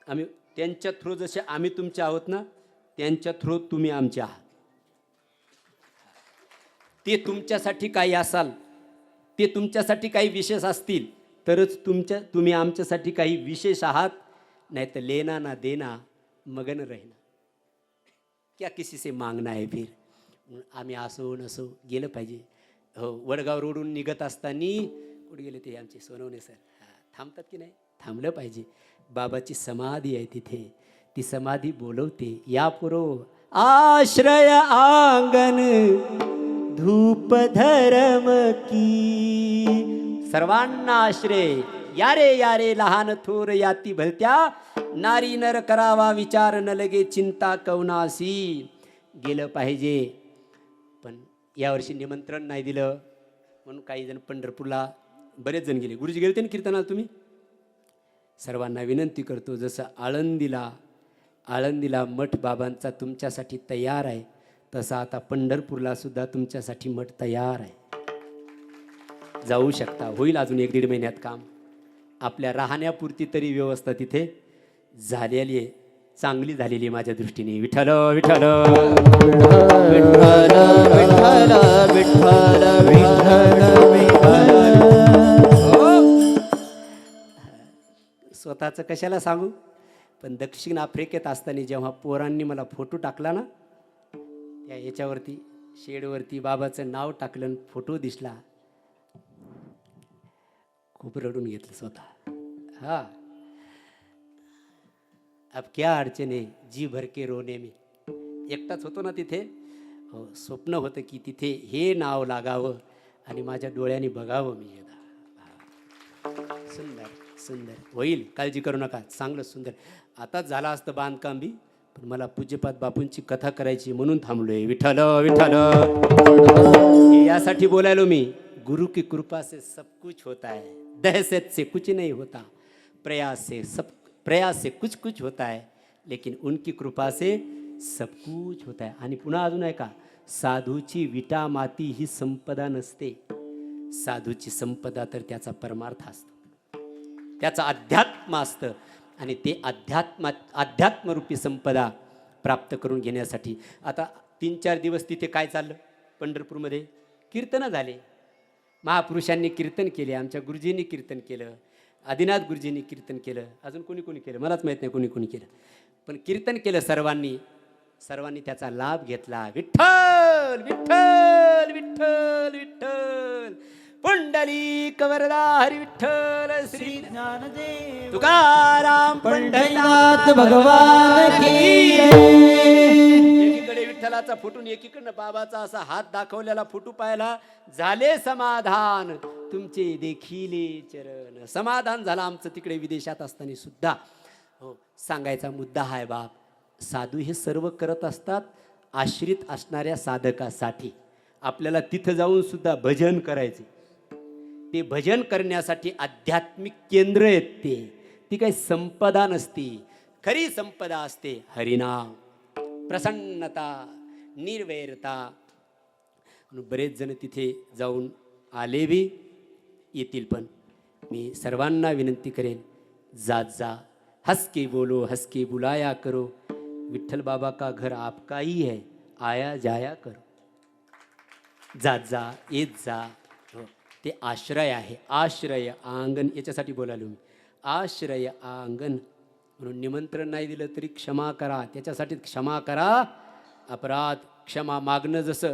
आम्ही त्यांच्या थ्रू जसे आम्ही तुमचे आहोत ना, त्यांच्या थ्रू तुम्ही आमचे आहात. ते तुमच्यासाठी काही असाल, ते तुमच्यासाठी काही विशेष असतील तरच तुम्ही आमच्यासाठी काही विशेष आहात. नाही तर लेना ना देना मगन रहना, क्या किसी से मागना है फिर. आम्ही असो नसो गेलं पाहिजे. हो, वडगाव रोडून निघत असताना कुठे गेले ते आमचे सोनवणे सर, थांबतात की नाही? थांबलं पाहिजे. बाबाची समाधी आहे तिथे, ती समाधी बोलवते, या पुरो आश्रय आंगन धूप धर्म की. सर्वांना आश्रय, यारे यारे लहान थोर याती भलत्या, नारी नर करावा विचार न लगे चिंता कवनासी. गेलं पाहिजे. पण यावर्षी निमंत्रण नाही दिलं म्हणून काही जण पंढरपूरला बरेच जण गेले. गुरुजी गेले ते ना कीर्तनाला. तुम्ही सर्वांना विनंती करतो, जसं आळंदीला मठ बाबांचा तुमच्यासाठी तयार आहे, तसा आता पंढरपूरला सुद्धा तुमच्यासाठी मठ तयार आहे. जाऊ शकता. होईल अजून 1-1.5 महिन्यात काम. आपल्या राहण्यापुरती तरी व्यवस्था तिथे झालेली आहे, चांगली झालेली आहे माझ्या दृष्टीने. विठ्ठल विठ्ठल विठ्ठल विठ्ठल विठ्ठल. स्वतःचं कशाला सांगू, पण दक्षिण आफ्रिकेत असताना जेव्हा पोरांनी मला फोटो टाकला ना, त्या याच्यावरती शेडवरती बाबाचं नाव टाकलं, फोटो दिसला, खूप रडून घेतलं स्वतः. हाँ, अब क्या अडचण आहे जी भर के रोने में. एकटाच होतो ना तिथे. हो, स्वप्न होतं की तिथे हे नाव लागावं आणि माझ्या डोळ्यांनी बघावं मी. सुंदर सुंदर होईल, काळजी करू नका, चांगलं सुंदर. आताच झालं असतं बांधकाम बी, पण मला पूज्यपाद बापूंची कथा करायची म्हणून थांबलोय. विठ्ठल विठ्ठल यासाठी बोलायलो मी. गुरु की कृपा से सब कुछ होता है, दहशत से कुछ नहीं होता, प्रयास से कुछ कुछ होता है, लेकिन उनकी कृपा से सब कुछ होता है. आणि पुन्हा अजून आहे का, साधूची विटा माती ही संपदा नसते. साधूची संपदा तर त्याचा परमार्थ असतो, त्याचं अध्यात्म असतं. आणि ते अध्यात्मरूपी संपदा प्राप्त करून घेण्यासाठी. आता 3-4 दिवस तिथे काय चाललं? पंढरपूरमध्ये कीर्तनं झाले, महापुरुषांनी कीर्तन केले, आमच्या गुरुजींनी कीर्तन केलं, आदिनाथ गुरुजींनी कीर्तन केलं, अजून कोणी कोणी केलं मलाच माहीत नाही कोणी कोणी केलं, पण कीर्तन केलं सर्वांनी त्याचा लाभ घेतला. विठ्ठल विठ्ठल विठ्ठल विठ्ठल पुंडलिक वरदा हरी विठ्ठल श्री ज्ञानदेव तुकाराम पंढरीनाथ भगवान की जय. एकीकडे विठ्ठलाचा फुटून एकीकडनं बाबाचा असा हात दाखवलेला फोटो पाहिला, झाले समाधान तुमचे देखिले चरण. समाधान झालं आमचं तिकडे विदेशात असताना सुद्धा. हो, सांगायचा मुद्दा हाय बाप, साधू हे सर्व करत असतात आश्रित असणाऱ्या साधकासाठी. आपल्याला तिथं जाऊन सुद्धा भजन करायचे. ते भजन करण्यासाठी आध्यात्मिक केंद्र आहेत. ती काही संपदा नसती, खरी संपदा असते हरिनाम, प्रसन्नता, निर्वैरता. बरेच जण तिथे जाऊन आले बी, येतील. पण मी सर्वांना विनंती करेन, जात जा, हंस के बोलो, हंस के बुलाया करो. विठ्ठल बाबा का घर आपका ही है, आया जाया करो. जात जा, येत जा. हो, ते आश्रय आहे. आश्रय आंगण याच्यासाठी बोलालो मी. आश्रय आंगण म्हणून निमंत्रण नाही दिलं तरी क्षमा करा. त्याच्यासाठी क्षमा करा. अपराध क्षमा मागणं, जसं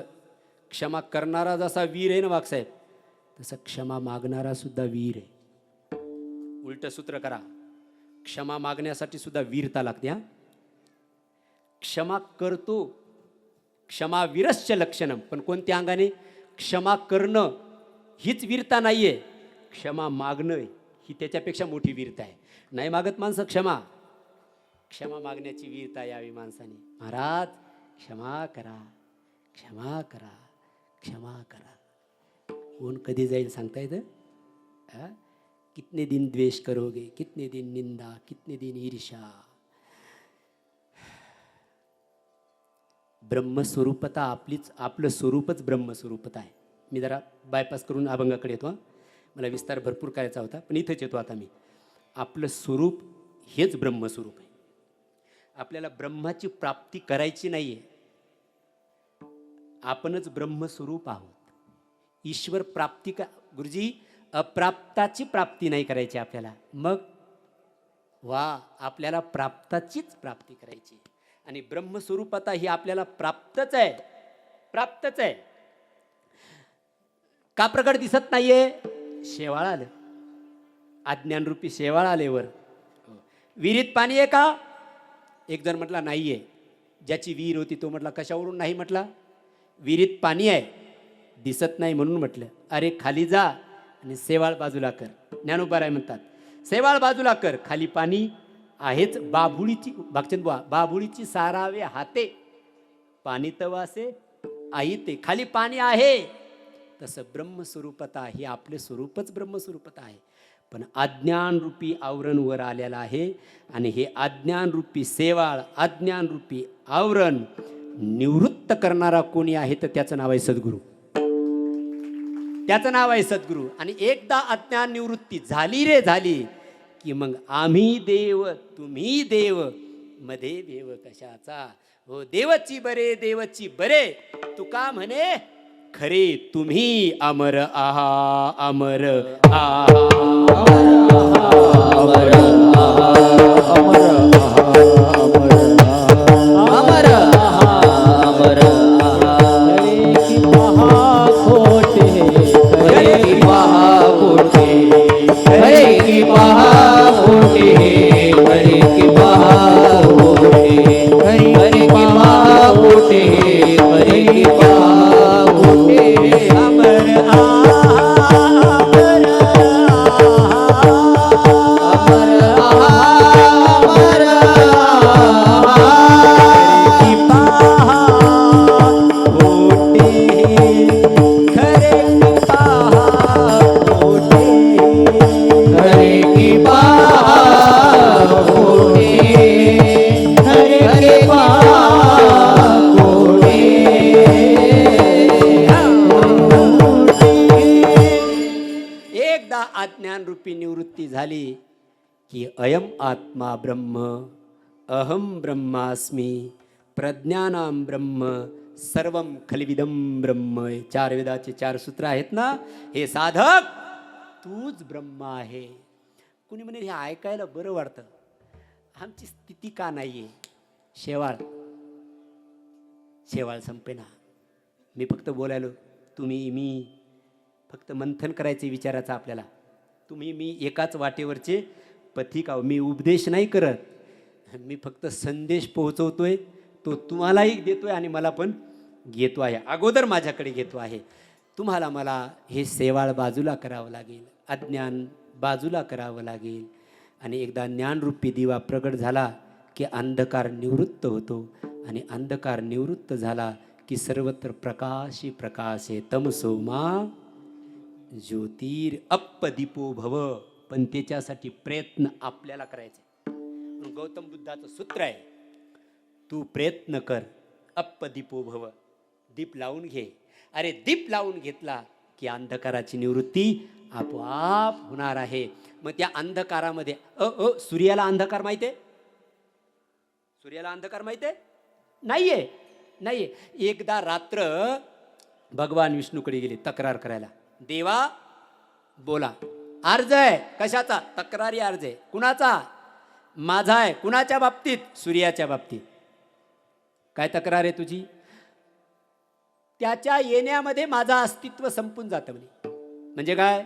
क्षमा करणारा जसा वीर आहे ना वाघसाहेब, तसं क्षमा मागणारा सुद्धा वीर आहे. उलट सूत्र करा, क्षमा मागण्यासाठी सुद्धा वीरता लागते. हा, क्षमा करतो, क्षमा वीरस्य लक्षणम, पण कोणत्या अंगाने? क्षमा करणं हीच वीरता नाही आहे, क्षमा मागणं ही त्याच्यापेक्षा मोठी वीरता आहे. नाही मागत माणसं क्षमा, क्षमा मागण्याची वीरता यावी माणसाने. महाराज क्षमा करा, क्षमा करा, क्षमा करा. कोण कधी जाईल सांगता येतं? कितने दिन द्वेष करोगे, कितने दिन निंदा, कितने दिन ईर्षा. ब्रह्मस्वरूपता आपलं स्वरूपच ब्रह्मस्वरूपता आहे. मी जरा बायपास करून अभंगाकडे येतो. मला विस्तार भरपूर करायचा होता, पण इथंच येतो आता मी. आपलं स्वरूप हेच ब्रह्मस्वरूप आहे. आपल्याला ब्रह्माची प्राप्ती करायची नाही आहे, आपणच ब्रह्मस्वरूप आहोत. ईश्वर प्राप्ती का गुरुजी, अप्राप्ताची प्राप्ती नाही करायची आपल्याला. मग वा, आपल्याला प्राप्ताचीच प्राप्ती करायची. आणि ब्रह्मस्वरूपता ही आपल्याला प्राप्तच आहे, प्राप्तच आहे. का प्रकट दिसत नाहीये? शेवाळ आलं, अज्ञानरूपी शेवाळ आले वर. विहिरीत पाणी आहे का? एक जण म्हटला नाहीये. ज्याची विहीर होती तो म्हटला कशावरून नाही म्हटला? विहिरीत पाणी आहे, दिसत नाही म्हणून म्हटलं. अरे खाली जा आणि शेवाळ बाजूला कर. ज्ञानोबा म्हणतात, शेवाळ बाजूला कर, खाली पाणी आहेच. बाभुळीची भागचंदबुवा, बाभुळीची सारावे हाते, पाणी तवासे आई ते. खाली पाणी आहे. तसं ब्रह्मस्वरूपता ही आपले स्वरूपच ब्रह्मस्वरूपता आहे. पण अज्ञानरूपी आवरण वर आलेलं आहे. आणि हे अज्ञानरूपी शेवाळ, अज्ञानरूपी आवरण निवृत्त करणारा कोणी आहे तर त्याचं नाव आहे सद्गुरू. त्याचं नाव आहे सद्गुरू. आणि एकदा अज्ञान निवृत्ती झाली रे झाली की मग आम्ही देव तुम्ही देव, मध्ये देव कशाचा. हो, देवची बरे, देवची बरे, तुका म्हणे खरे तुम्ही अमर आहा, अमर आहा, अमर आहा, अमर आहा, अमर आहा, अमर आहा, अमर आहा. की पहा खोटे, खरे की पहा खोटे, खरे की पहा खोटे, खरे की पहा खोटे, खरे की पहा खोटे, खरे की पहा खोटे. अमर आहा, अमर आहा, अमर आहा, अमर आहा, खरे की पहा खोटे, खरे की पहा खोटे, खरे की पहा खोटे, खरे की पहा खोटे. एकदा अज्ञान रूपी निवृत्ती झाली की अयम आत्मा ब्रह्म, अहम ब्रह्मास्मी, प्रज्ञानाम ब्रह्म, सर्वम खलविदम ब्रह्म. 4 वेदाचे 4 सूत्र आहेत ना. हे साधक तूच ब्रह्म आहे. कुणी म्हणे हे ऐकायला बरं वाटतं, आमची स्थिती का नाही आहे. शेवाळ संपेना. मी फक्त बोलायलो, तुम्ही मी फक्त मंथन करायचे विचाराचं आपल्याला. तुम्ही मी एकाच वाटेवरचे पथिक आहो. मी उपदेश नाही करत, मी फक्त संदेश पोहोचवतोय. तो तुम्हालाही देतोय आणि मला पण घेतो आहे, अगोदर माझ्याकडे घेतो आहे. तुम्हाला मला हे शेवाळ बाजूला करावं लागेल, अज्ञान बाजूला करावं लागेल. आणि एकदा ज्ञानरूपी दिवा प्रगट झाला की अंधकार निवृत्त होतो. आणि अंधकार निवृत्त झाला की सर्वत्र प्रकाशी प्रकाशे. तमसो मा ज्योतिर अप्पदीपो भव. पण त्याच्यासाठी प्रयत्न आपल्याला करायचे. म्हणून गौतम बुद्धाचं सूत्र आहे, तू प्रयत्न कर, अप्पदीपो भव. दीप लावून घे. अरे दीप लावून घेतला की अंधकाराची निवृत्ती आपोआप होणार आहे. मग त्या अंधकारामध्ये सूर्याला अंधकार माहिती आहे? सूर्याला अंधकार माहिती आहे? नाहीये, नाहीये. एकदा रात्र भगवान विष्णूकडे गेले तक्रार करायला. देवा बोला. अर्ज आहे. कशाचा? तक्रारी अर्ज आहे. कुणाचा? माझा आहे. कुणाच्या बाबतीत? सूर्याच्या बाबतीत. काय तक्रार आहे तुझी? त्याच्या येण्यामध्ये माझं अस्तित्व संपून जातं म्हणे. म्हणजे काय?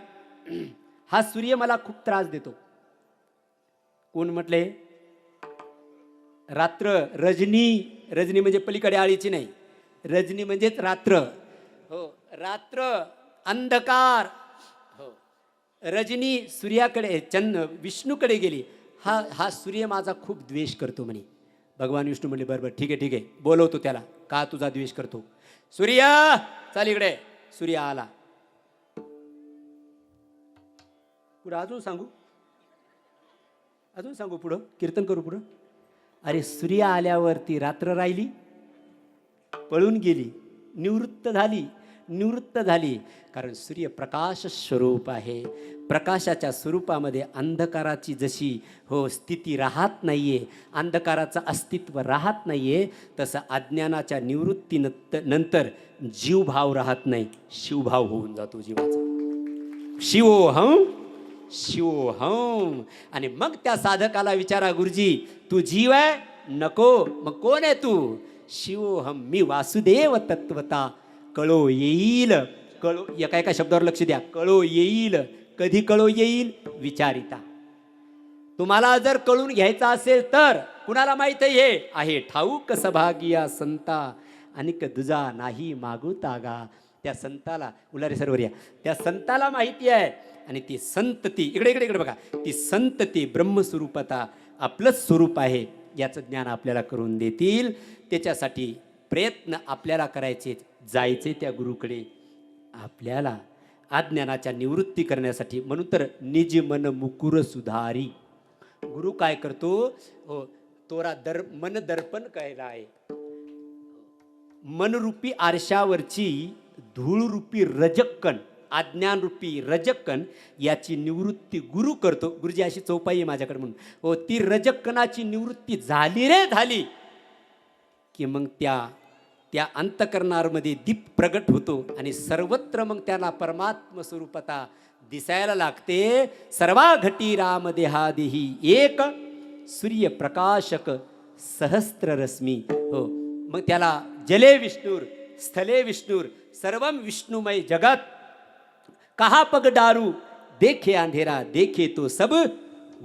हा सूर्य मला खूप त्रास देतो. कोण म्हटले? रात्र, रजनी. रजनी म्हणजे पलीकडे आळीची नाही, रजनी म्हणजेच रात्र. हो, रात्र, अंधकार. हो, रजनी सूर्याकडे, विष्णूकडे गेली. हा सूर्य माझा खूप द्वेष करतो म्हणे. भगवान विष्णू म्हणले बरोबर, ठीक आहे ठीक आहे, बोलवतो त्याला. का तुझा द्वेष करतो? सूर्य चाल इकडे. सूर्य आला. पुढं अजून सांगू? अजून सांगू? पुढं कीर्तन करू पुढं? अरे सूर्य आल्यावरती रात्र राहिली, पळून गेली, निवृत्त झाली. कारण सूर्य प्रकाश स्वरूप आहे. प्रकाशाच्या स्वरूपामध्ये अंधकाराची जशी स्थिती राहत नाहीये, अंधकाराचं अस्तित्व राहत नाहीये, तसं अज्ञानाच्या निवृत्तीनंतर जीवभाव राहत नाही, शिवभाव होऊन जातो जीवाचा. शिवोहम. आणि मग त्या साधकाला विचारा, गुरुजी तू जीव आहे? नको. मग कोण आहे तू? शिवोहम, मी वासुदेव तत्वता. कळो येईल. कळो, एका शब्दावर लक्ष द्या. कळो येईल. कधी कळो येईल? विचारिता. तुम्हाला जर कळून घ्यायचा असेल तर, कुणाला माहित आहे ठाऊक सभागिया संता अनिक दुजा नाही मागुता गा. त्या संताला, उलारे सरोवर या, त्या संताला माहिती आहे. आणि ती संतती, इकडे बघा, ती संतती ब्रह्मस्वरूपता आपलंच स्वरूप आहे, याचं ज्ञान आपल्याला करून देतील. त्याच्यासाठी प्रयत्न आपल्याला करायचे, जायचे त्या गुरुकडे आपल्याला अज्ञानाच्या निवृत्ती करण्यासाठी. म्हणून तर निज मन मुकुर सुधारी. गुरु काय करतो? तोरा मन दर्पण केला आहे. मनरूपी आरशावरची धूळरूपी रजक्कण, अज्ञानरूपी रजक्कण याची निवृत्ती गुरु करतो. गुरुजी अशी चौपाई आहे माझ्याकडे म्हणून. ती रजक्कणाची निवृत्ती झाली की मग त्या अंतकरणामध्ये दीप प्रगट होतो आणि सर्वत्र मग त्याला परमात्म स्वरूपता दिसायला लागते. सर्वा घटी राम देहादेही एक सूर्य प्रकाशक सहस्त्र रश्मी. मग त्याला जले विष्णुर स्थले विष्णुर सर्वम विष्णुमय जगत कहा पग डारू देखे अंधेरा देखे तो सब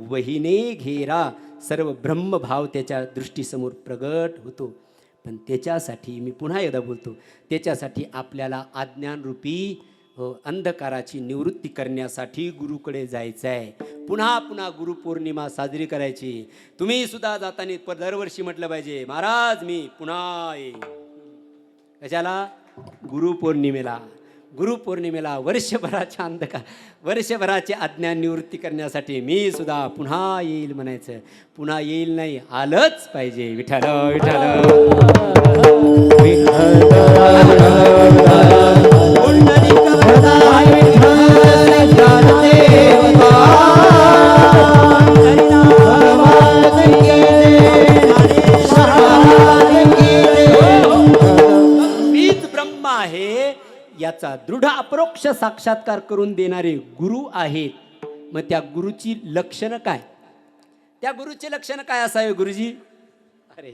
वहीने घेरा. सर्व ब्रह्मभाव त्याच्या दृष्टीसमोर प्रगट होतो. पण त्याच्यासाठी मी पुन्हा एकदा बोलतो, त्याच्यासाठी आपल्याला अज्ञानरूपी अंधकाराची निवृत्ती करण्यासाठी गुरुकडे जायचं आहे. पुन्हा गुरुपौर्णिमा साजरी करायची. तुम्ही सुद्धा जाताना दरवर्षी म्हटलं पाहिजे, महाराज मी पुन्हा येईन. कशाला? गुरुपौर्णिमेला वर्षभराचे अज्ञान निवृत्ती करण्यासाठी मी सुद्धा पुन्हा येईल म्हणायचं. पुन्हा येईल नाही, आलंच पाहिजे. विठ्ठल विठ्ठल अपरोक्ष साक्षात्कार करून देणारे गुरु आहेत. मग त्या गुरुची लक्षणं काय? त्या गुरुचे लक्षण काय असावे गुरुजी? अरे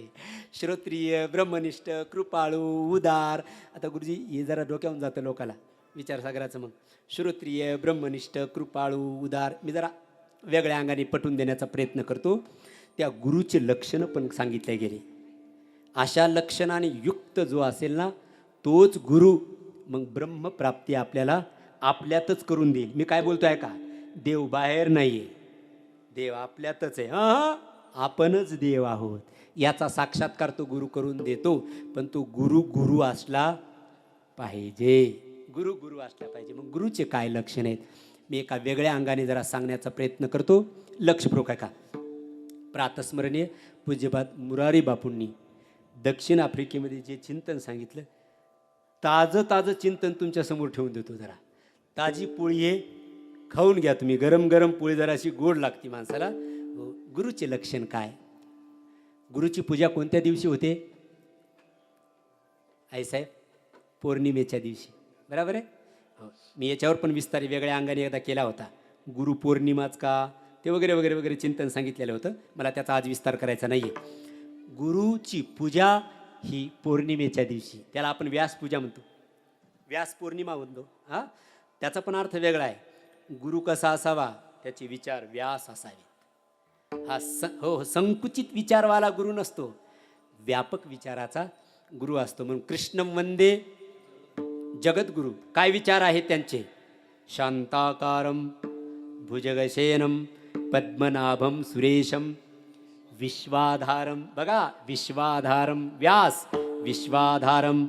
श्रोत्रिय, ब्रह्मनिष्ठ, कृपाळू, उदार. आता गुरुजी हे जरा डोक्यावरून जातं लोकाला विचारसागराचं. मग श्रोत्रिय, ब्रह्मनिष्ठ, कृपाळू, उदार मी जरा वेगळ्या अंगाने पटवून देण्याचा प्रयत्न करतो. त्या गुरुचे लक्षणं पण सांगितले गेले. अशा लक्षणाने युक्त जो असेल ना तोच गुरु. मग ब्रह्मप्राप्ती आपल्याला आपल्यातच करून देईल. मी काय बोलतोय का? देव बाहेर नाही आहे, देव आपल्यातच आहे. हां, आपणच देव आहोत याचा साक्षात्कार तो गुरु करून देतो. पण तो गुरु गुरु असला पाहिजे. गुरु गुरु असला पाहिजे. मग गुरुचे काय लक्षण आहेत मी एका वेगळ्या अंगाने जरा सांगण्याचा प्रयत्न करतो. लक्षपूर्वक आहे का? प्रातस्मरणीय पूज्यपाद मुरारी बापूंनी दक्षिण आफ्रिकेमध्ये जे चिंतन सांगितलं, ताजं चिंतन तुमच्यासमोर ठेवून देतो. जरा ताजी पोळी आहे, खाऊन घ्या तुम्ही. गरम गरम पोळी जराशी गोड लागते माणसाला. गुरुचे लक्षण काय? गुरुची पूजा कोणत्या दिवशी होते आईसाहेब? पौर्णिमेच्या दिवशी. बरोबर आहे? हो, मी याच्यावर पण विस्तार वेगळ्या अंगाने एकदा केला होता. गुरु पौर्णिमाच का ते वगैरे वगैरे वगैरे चिंतन सांगितलेलं होतं. मला त्याचा आज विस्तार करायचा नाही आहे. गुरुची पूजा ही पौर्णिमेच्या दिवशी, त्याला आपण व्यासपूजा म्हणतो, व्यास पौर्णिमा म्हणतो. हां, त्याचा पण अर्थ वेगळा आहे. गुरु कसा असावा? त्याचे विचार व्यास असावे. हा हो संकुचित विचारवाला गुरु नसतो, व्यापक विचाराचा गुरु असतो. म्हणून कृष्णं वंदे जगद्गुरु. काय विचार आहेत त्यांचे? शांताकारं भुजगशयनं पद्मनाभं सुरेशं विश्वाधारं. बघा, विश्वाधारं व्यास, विश्वाधारं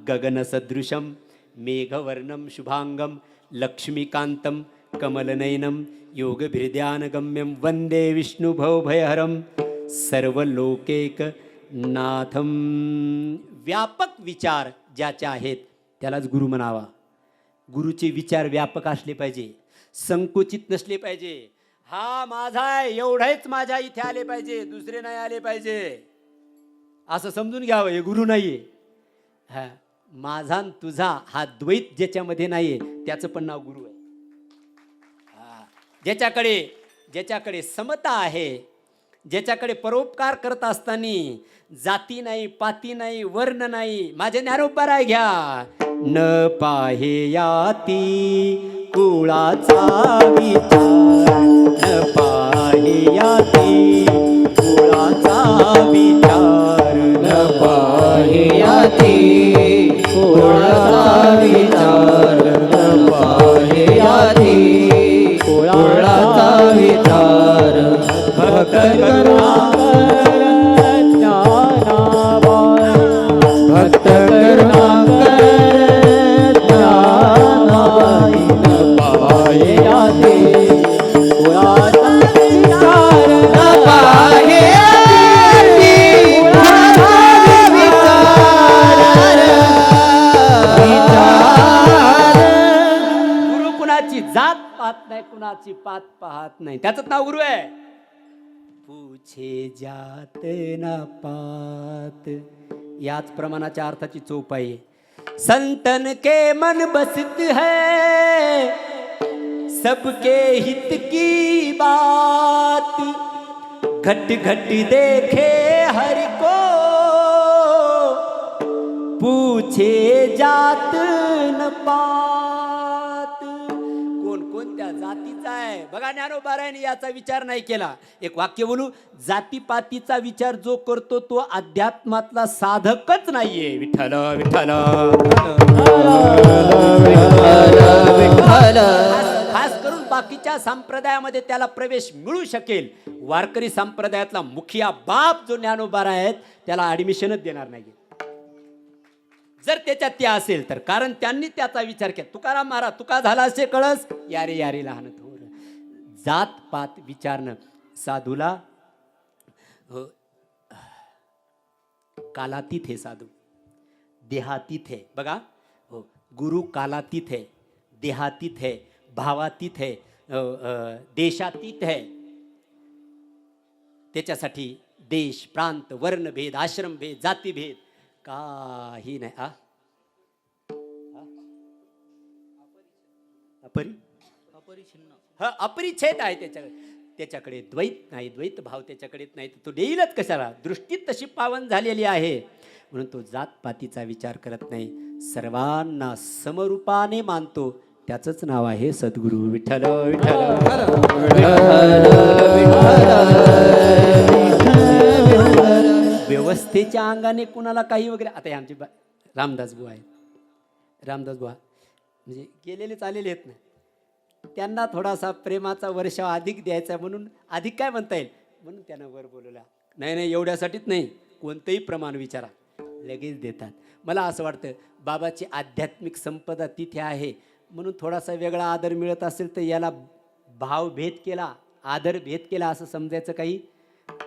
गगनसदृशं मेघवर्णं शुभांगं लक्ष्मीकांतं कमलनयनं योगभिर्ध्यानगम्यं वंदे विष्णुभवभयहरं सर्वलोकैकनाथं. व्यापक विचार ज्याचे आहेत त्यालाच गुरु म्हणावा. गुरुचे विचार व्यापक असले पाहिजे, संकुचित नसले पाहिजे. हा माझा आहे, एवढेच माझ्या इथे आले पाहिजे, दुसरे नाही आले पाहिजे असं समजून घ्यावं. हे गुरु नाहीये. हा माझा न तुझा हा द्वैत ज्याच्यामध्ये नाहीये त्याचं पण नाव गुरु आहे. ज्याच्याकडे समता आहे, ज्याच्याकडे परोपकार करत असताना जाती नाही, पाती नाही, वर्ण नाही. माझे ज्ञानोबा राय घ्या. न पाहे याती कुळाचा विचार, न पाहे याती कुळाचा विचार, न पाह्याती कुळाचा विचार, न पाह्याती कुळाचा विचार. भक्त करुणाकर ज्ञानावान, भक्त करुणाकर ज्ञानावान. न पाह्याती कुळाचा विचार, न पाह्याती कुळाचा विचार. गुरु कुणाची जात पाहत नाही, कुणाची पात पाहत नाही. त्याचं नाव गुरु आहे. पूछे जात ना पात, याच प्रमाणाच्या अर्थाची चौपाई आहे. संतन के मन बसत है सबके हित की बात, घट घट देखे हर को पूछे जात न पात. कोण कोणत्या जातीचा आहे? बघा, ज्ञानोबारायने याचा विचार नाही केला. एक वाक्य बोलू, जातीपातीचा विचार जो करतो तो अध्यात्मातला साधकच नाहीये. विठ्ठल विठ्ठल. खास करून बाकीच्या संप्रदायामध्ये त्याला प्रवेश मिळू शकेल. वारकरी संप्रदायातला मुखिया बाप जो ज्ञानोबाराय आहेत त्याला ऍडमिशनच देणार नाही जर त्याच्यात ते असेल तर. कारण त्यांनी त्याचा विचार केला. तुकाराम महाराज, तुका झाला असे कळस, यारे यारे लहान थोर. जात पात विचारणं साधूला कालातीत है. साधू देहातीत है. बघा, हो, गुरु कालातीत है, देहातीत है, भावातीत है, देशातीत है. त्याच्यासाठी देश, प्रांत, वर्णभेद, आश्रमभेद, जातीभेद काही नाही. अपरिच्छेद आहे त्याच्याकडे द्वैत नाही, द्वैत भाव त्याच्याकडे नाही, तो देईलच कशाला. दृष्टी तशी पावन झालेली आहे म्हणून तो जातपातीचा विचार करत नाही, सर्वांना समरूपाने मानतो. त्याचंच नाव आहे सद्गुरू. विठ्ठल व्यवस्थेच्या अंगाने कुणाला काही वगैरे. आता हे आमचे रामदास बुवा आहेत, रामदास बुवा म्हणजे गेलेले चालेले आहेत ना, त्यांना थोडासा प्रेमाचा वर्षाव अधिक द्यायचा म्हणून अधिक काय म्हणता येईल म्हणून त्यांना वर बोलवला. नाही एवढ्यासाठीच नाही, कोणतंही प्रमाण विचारा लगेच देतात. मला असं वाटतं बाबाची आध्यात्मिक संपदा तिथे आहे म्हणून थोडासा वेगळा आदर मिळत असेल तर याला भावभेद केला, आदर भेद केला असं समजायचं काही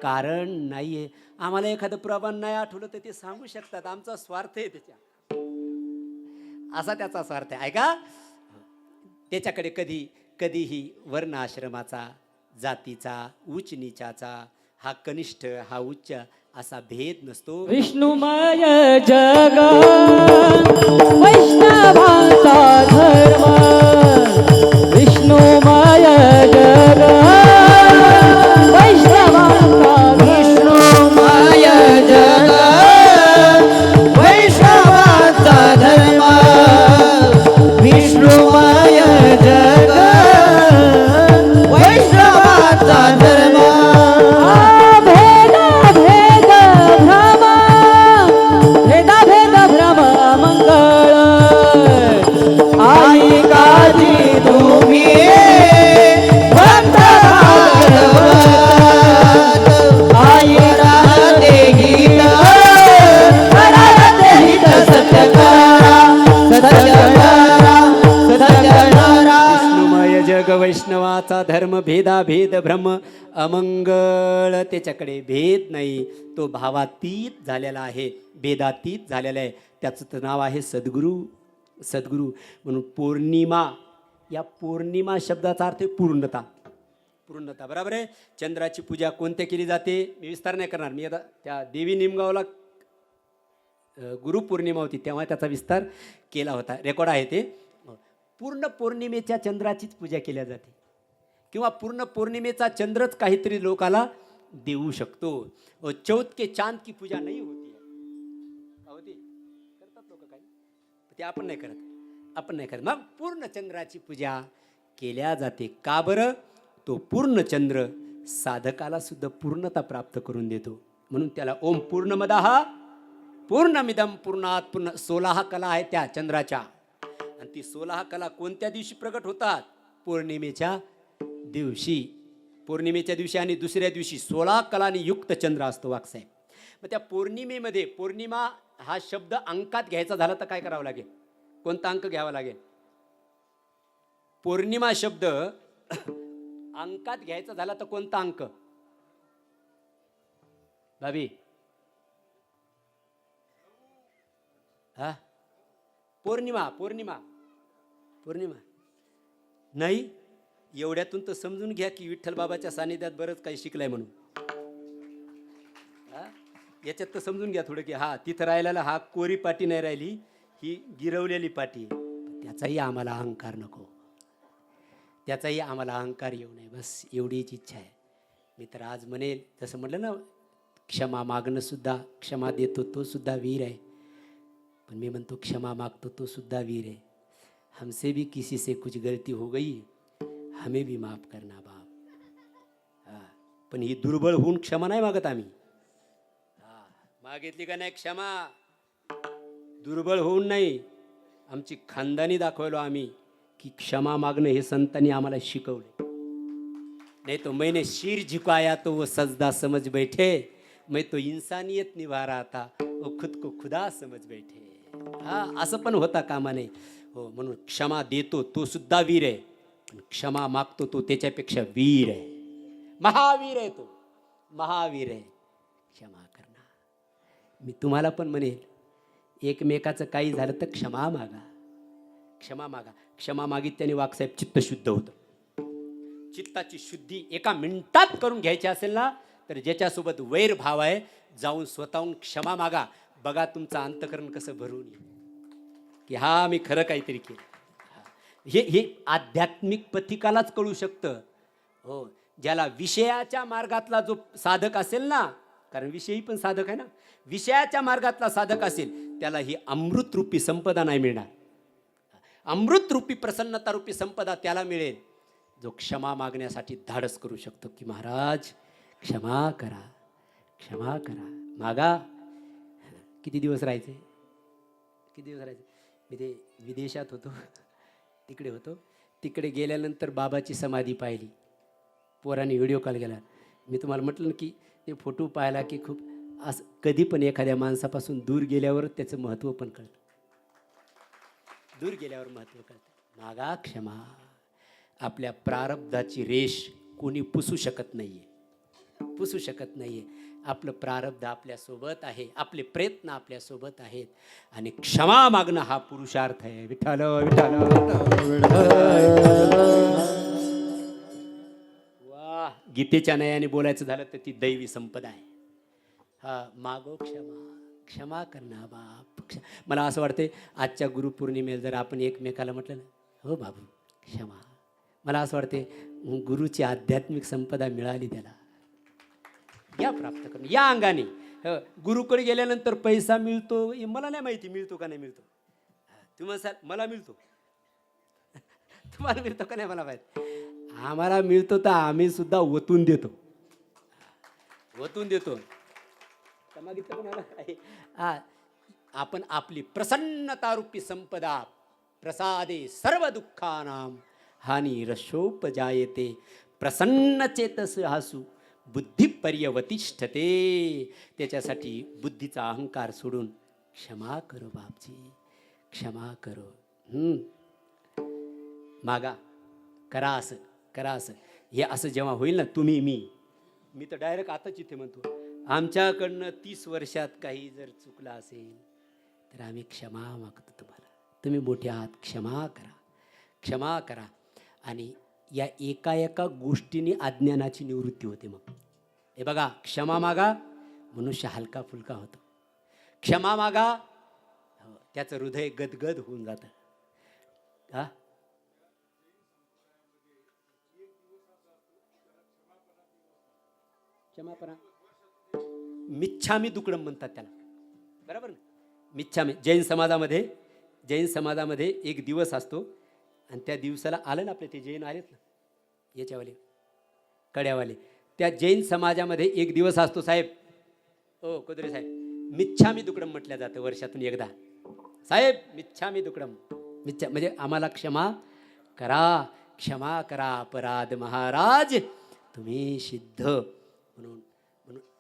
कारण नाही आहे. आम्हाला एखादं प्रमाण नाही आठवलं तर ते सांगू शकतात, आमचा स्वार्थ आहे त्याच्या, असा त्याचा स्वार्थ आहे का. त्याच्याकडे कधीही वर्ण आश्रमाचा, जातीचा, उच्च नीचाचा, हा कनिष्ठ हा उच्च असा भेद नसतो. विष्णुमय जग वैष्णवांचा धर्म, विष्णुमय जग वैष्णवांचा, विष्णुमय जग वैष्णवांचा धर्म, विष्णुमय जग वैष्णवांचा धर्म. वैष्णवाचा धर्म भेदाभेद भ्रम अमंगळ. त्याच्याकडे भेद नाही, तो भावातीत झालेला आहे, भेदातीत झालेला आहे. त्याचं तर नाव आहे सद्गुरू. सद्गुरू म्हणून पौर्णिमा, या पौर्णिमा शब्दाचा अर्थ आहे पूर्णता. पूर्णता बरोबर आहे. चंद्राची पूजा कोणत्या केली जाते मी विस्तार नाही करणार. मी आता त्या देवी निमगावला गुरुपौर्णिमा होती तेव्हा त्याचा विस्तार केला होता, रेकॉर्ड आहे ते. पूर्ण पौर्णिमेच्या चंद्राचीच पूजा केल्या जाते किंवा पूर्ण पौर्णिमेचा चंद्रच काहीतरी लोकाला देऊ शकतो. चौथ के चांद की पूजा नाही होती होती, करतात लोक काही, ते आपण नाही करत. मग पूर्ण चंद्राची पूजा केल्या जाते. का बरं? तो पूर्ण चंद्र साधकाला सुद्धा पूर्णता प्राप्त करून देतो म्हणून त्याला ओम पूर्णमदः पूर्णमिदं पूर्णात पूर्ण. 16 कला आहेत त्या चंद्राच्या आणि ती 16 कला कोणत्या दिवशी प्रगट होतात? पौर्णिमेच्या दिवशी. पौर्णिमेच्या दिवशी आणि दुसऱ्या दिवशी 16 कलांनी युक्त चंद्र असतो वाकसाहेब. मग त्या पौर्णिमेमध्ये, पौर्णिमा हा शब्द अंकात घ्यायचा झाला तर काय करावं लागेल? कोणता अंक घ्यावा लागेल? पौर्णिमा शब्द अंकात घ्यायचा झाला तर कोणता अंक? भाभी हा, पौर्णिमा पौर्णिमा पौर्णिमा नाही. एवढ्यातून तर समजून घ्या की विठ्ठल बाबाच्या सानिध्यात बरंच काही शिकलाय म्हणून. याच्यात तर समजून घ्या थोडं की हा तिथं राहिलेला हा कोरी पाटी नाही राहिली, ही गिरवलेली पाटी. त्याचाही आम्हाला अहंकार नको, त्याचाही आम्हाला अहंकार येऊ नये, बस एवढीच इच्छा आहे. मी तर आज म्हणेल जसं म्हटलं ना, क्षमा मागणं सुद्धा, क्षमा देतो तो सुद्धा वीर आहे. पण मी म्हणतो क्षमा मागतो तो सुद्धा वीर है. हमसे भी किसी से कुछ गलती हो गई, हमें भी माफ करना बाप. पण ही दुर्बळ होऊन क्षमा नाही मागत आम्ही. मागितली का नाही क्षमा? दुर्बळ होऊन नाही. आमची खानदानी दाखवलो आम्ही की क्षमा मागणं हे संतांनी आम्हाला शिकवले. नहीं तो मैंने शीर झुकाया तो वो सजदा समझ बैठे, मैं तो इंसानियत निभा रहा था वो खुद को खुदा समझ बैठे. असं पण होता कामा नये. हो, म्हणून क्षमा देतो तो सुद्धा वीर आहे, पण क्षमा मागतो तो त्याच्यापेक्षा वीर आहे, महावीर आहे. तो महावीर आहे. क्षमा करणार. मी तुम्हाला पण म्हणेल, एकमेकाचं काही झालं तर क्षमा मागा, क्षमा मागा. क्षमा मागित त्याने वाकसाहेब चित्त शुद्ध होतं. चित्ताची शुद्धी एका मिनिटात करून घ्यायची असेल ना, तर ज्याच्यासोबत वैर भाव आहे जाऊन स्वतःहून क्षमा मागा. बघा तुमचं अंतकरण कसं भरून येईल की हा मी खरं काहीतरी केलं. हे आध्यात्मिक पथिकालाच कळू शकतं. हो, ज्याला विषयाच्या मार्गातला जो साधक असेल ना, कारण विषयी पण साधक आहे ना, विषयाच्या मार्गातला साधक असेल त्याला ही अमृतरूपी संपदा नाही मिळणार. अमृतरूपी प्रसन्नतारूपी संपदा त्याला मिळेल जो क्षमा मागण्यासाठी धाडस करू शकतो की महाराज क्षमा करा, क्षमा करा, मागा. किती दिवस राहायचे, किती दिवस राहायचे. मी ते विदेशात होतो, तिकडे होतो. तिकडे गेल्यानंतर बाबाची समाधी पाहिली. पोराने व्हिडिओ कॉल केला. मी तुम्हाला म्हटलं ना की ते फोटो पाहिला की खूप असं कधी पण एखाद्या माणसापासून दूर गेल्यावर त्याचं महत्त्व पण कळतं. दूर गेल्यावर महत्त्व कळतं. मागा क्षमा. आपल्या प्रारब्धाची रेष कोणी पुसू शकत नाही आहे, पुसू शकत नाही आहे. आपलं प्रारब्ध आपल्यासोबत आहे, आपले प्रयत्न आपल्यासोबत आहेत आणि क्षमा मागणं हा पुरुषार्थ आहे. विठ्ठल विठ्ठल. वा, गीतेच्या नयाने बोलायचं झालं तर ती दैवी संपदा आहे. हा, मागो क्षमा, क्षमा करणं बाप. मला असं वाटतं आजच्या गुरुपौर्णिमेला जर आपण एकमेकाला म्हटलं ना, हो बाबू क्षमा, मला असं वाटते गुरुची आध्यात्मिक संपदा मिळाली त्याला. या प्राप्त करून या अंगाने. गुरुकडे गेल्यानंतर पैसा मिळतो हे मला नाही माहिती, मिळतो का नाही मिळतो. तुम्ही म्हणाल मला मिळतो, तुम्हाला मिळतो का नाही मला माहिती. आम्हाला मिळतो तर आम्ही सुद्धा ओतून देतो, ओतून देतो. मागितलं कोणाला. हा, आपण आपली प्रसन्नतारूपी संपदा प्रसादे सर्व दुःखानां हानी रशोपजायते प्रसन्न चेतस हासू बुद्धी पर्यवतिष्ठते. त्याच्यासाठी बुद्धीचा अहंकार सोडून क्षमा करो बापजी, क्षमा करो. मागा, करा असं, करा असं. हे असं जेव्हा होईल ना, तुम्ही मी तर डायरेक्ट आताच इथे म्हणतो, आमच्याकडनं 30 वर्षात काही जर चुकलं असेल तर आम्ही क्षमा मागतो तुम्हाला. तुम्ही मोठे आहात, क्षमा करा, क्षमा करा. आणि या एका गोष्टीने अज्ञानाची निवृत्ती होते. मग हे बघा, क्षमा मागा, मनुष्य हलका फुलका होतो. क्षमा मागा, त्याचं हृदय गदगद होऊन जातं. हा, क्षमापणा मिच्छामी दुक्कडम म्हणतात त्याला, बरोबर ना. मिच्छामी जैन समाजामध्ये एक दिवस असतो आणि त्या दिवसाला आलं ना, आपले ते जैन आलेत ना याच्यावाले कड्यावाले, त्या जैन समाजामध्ये एक दिवस असतो साहेब, ओ कोदरे साहेब, मिच्छामी दुक्कडम म्हटलं जातं वर्षातून एकदा. साहेब मिच्छामी दुक्कडम, मिच्छा म्हणजे आम्हाला क्षमा करा, क्षमा करा अपराध महाराज, तुम्ही सिद्ध. म्हणून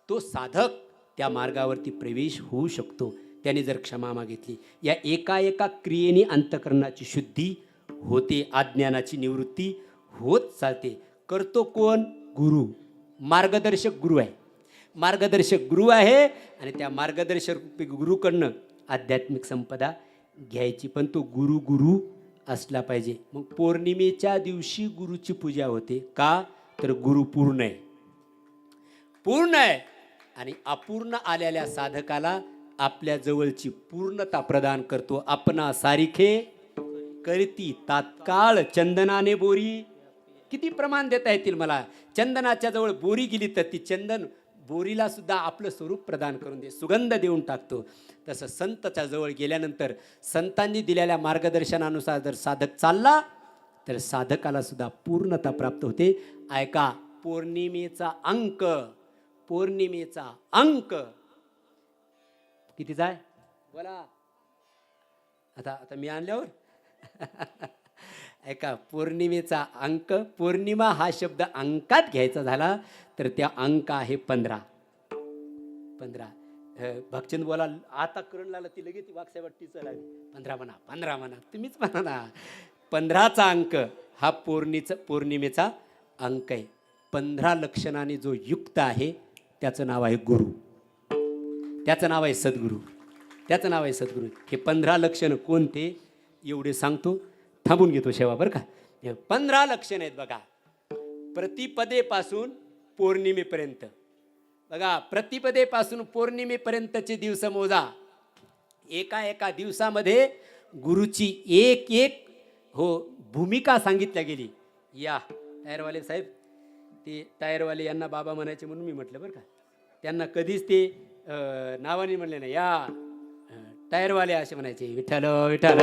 तो साधक त्या मार्गावरती प्रवेश होऊ शकतो त्याने जर क्षमा मागितली. या एका क्रियेने अंतःकरणाची शुद्धी होते, अज्ञानाची निवृत्ती होत चालते. करतो कोण? गुरु, मार्गदर्शक गुरु आहे. मार्गदर्शक गुरु आहे आणि त्या मार्गदर्शक गुरुकडनं आध्यात्मिक संपदा घ्यायची. पण तो गुरु असला पाहिजे. मग पौर्णिमेच्या दिवशी गुरुची पूजा होते का? तर गुरु पूर्ण आहे, पूर्ण आहे. आणि अपूर्ण आलेल्या साधकाला आपल्या जवळची पूर्णता प्रदान करतो. आपणा सारिखे करती तात्काळ चंदनाने बोरी. किती प्रमाण देता येतील मला? चंदनाच्या जवळ बोरी गेली तर ती चंदन बोरीला सुद्धा आपलं स्वरूप प्रदान करून दे, सुगंध देऊन टाकतो. तसं संताच्या जवळ गेल्यानंतर संतांनी दिलेल्या मार्गदर्शनानुसार जर साधक चालला तर साधकाला सुद्धा पूर्णता प्राप्त होते. ऐका, पौर्णिमेचा अंक, पौर्णिमेचा अंक कितीचा आहे बोला आता मी आणल्यावर. ऐका, पौर्णिमेचा अंक, पौर्णिमा हा शब्द अंकात घ्यायचा झाला तर त्या अंक आहे 15. भगचंद बोला आता करण लागला ती लगेच वागसाहेब चल आली 15 म्हणा, 15 म्हणा, तुम्हीच म्हणा ना. 15चा अंक हा पौर्णिमेचा अंक आहे. 15 लक्षणाने जो युक्त आहे त्याचं नाव आहे गुरु, त्याचं नाव आहे सद्गुरू, त्याचं नाव आहे सद्गुरू. हे 15 लक्षणं कोणते एवढे सांगतो, थांबून घेतो शेवा बरं का. 15 लक्षण आहेत बघा, प्रतिपदेपासून पौर्णिमेपर्यंत. बघा, प्रतिपदेपासून पौर्णिमेपर्यंतचे दिवस मोजा. एका दिवसामध्ये गुरुची एक हो भूमिका सांगितल्या गेली. या टायरवाले साहेब, ते टायरवाले यांना बाबा म्हणायचे म्हणून मी म्हटलं बरं का. त्यांना कधीच ते नावाने म्हणले नाही. या टायरवाले असे म्हणायचे, विठ्ठल विठ्ठल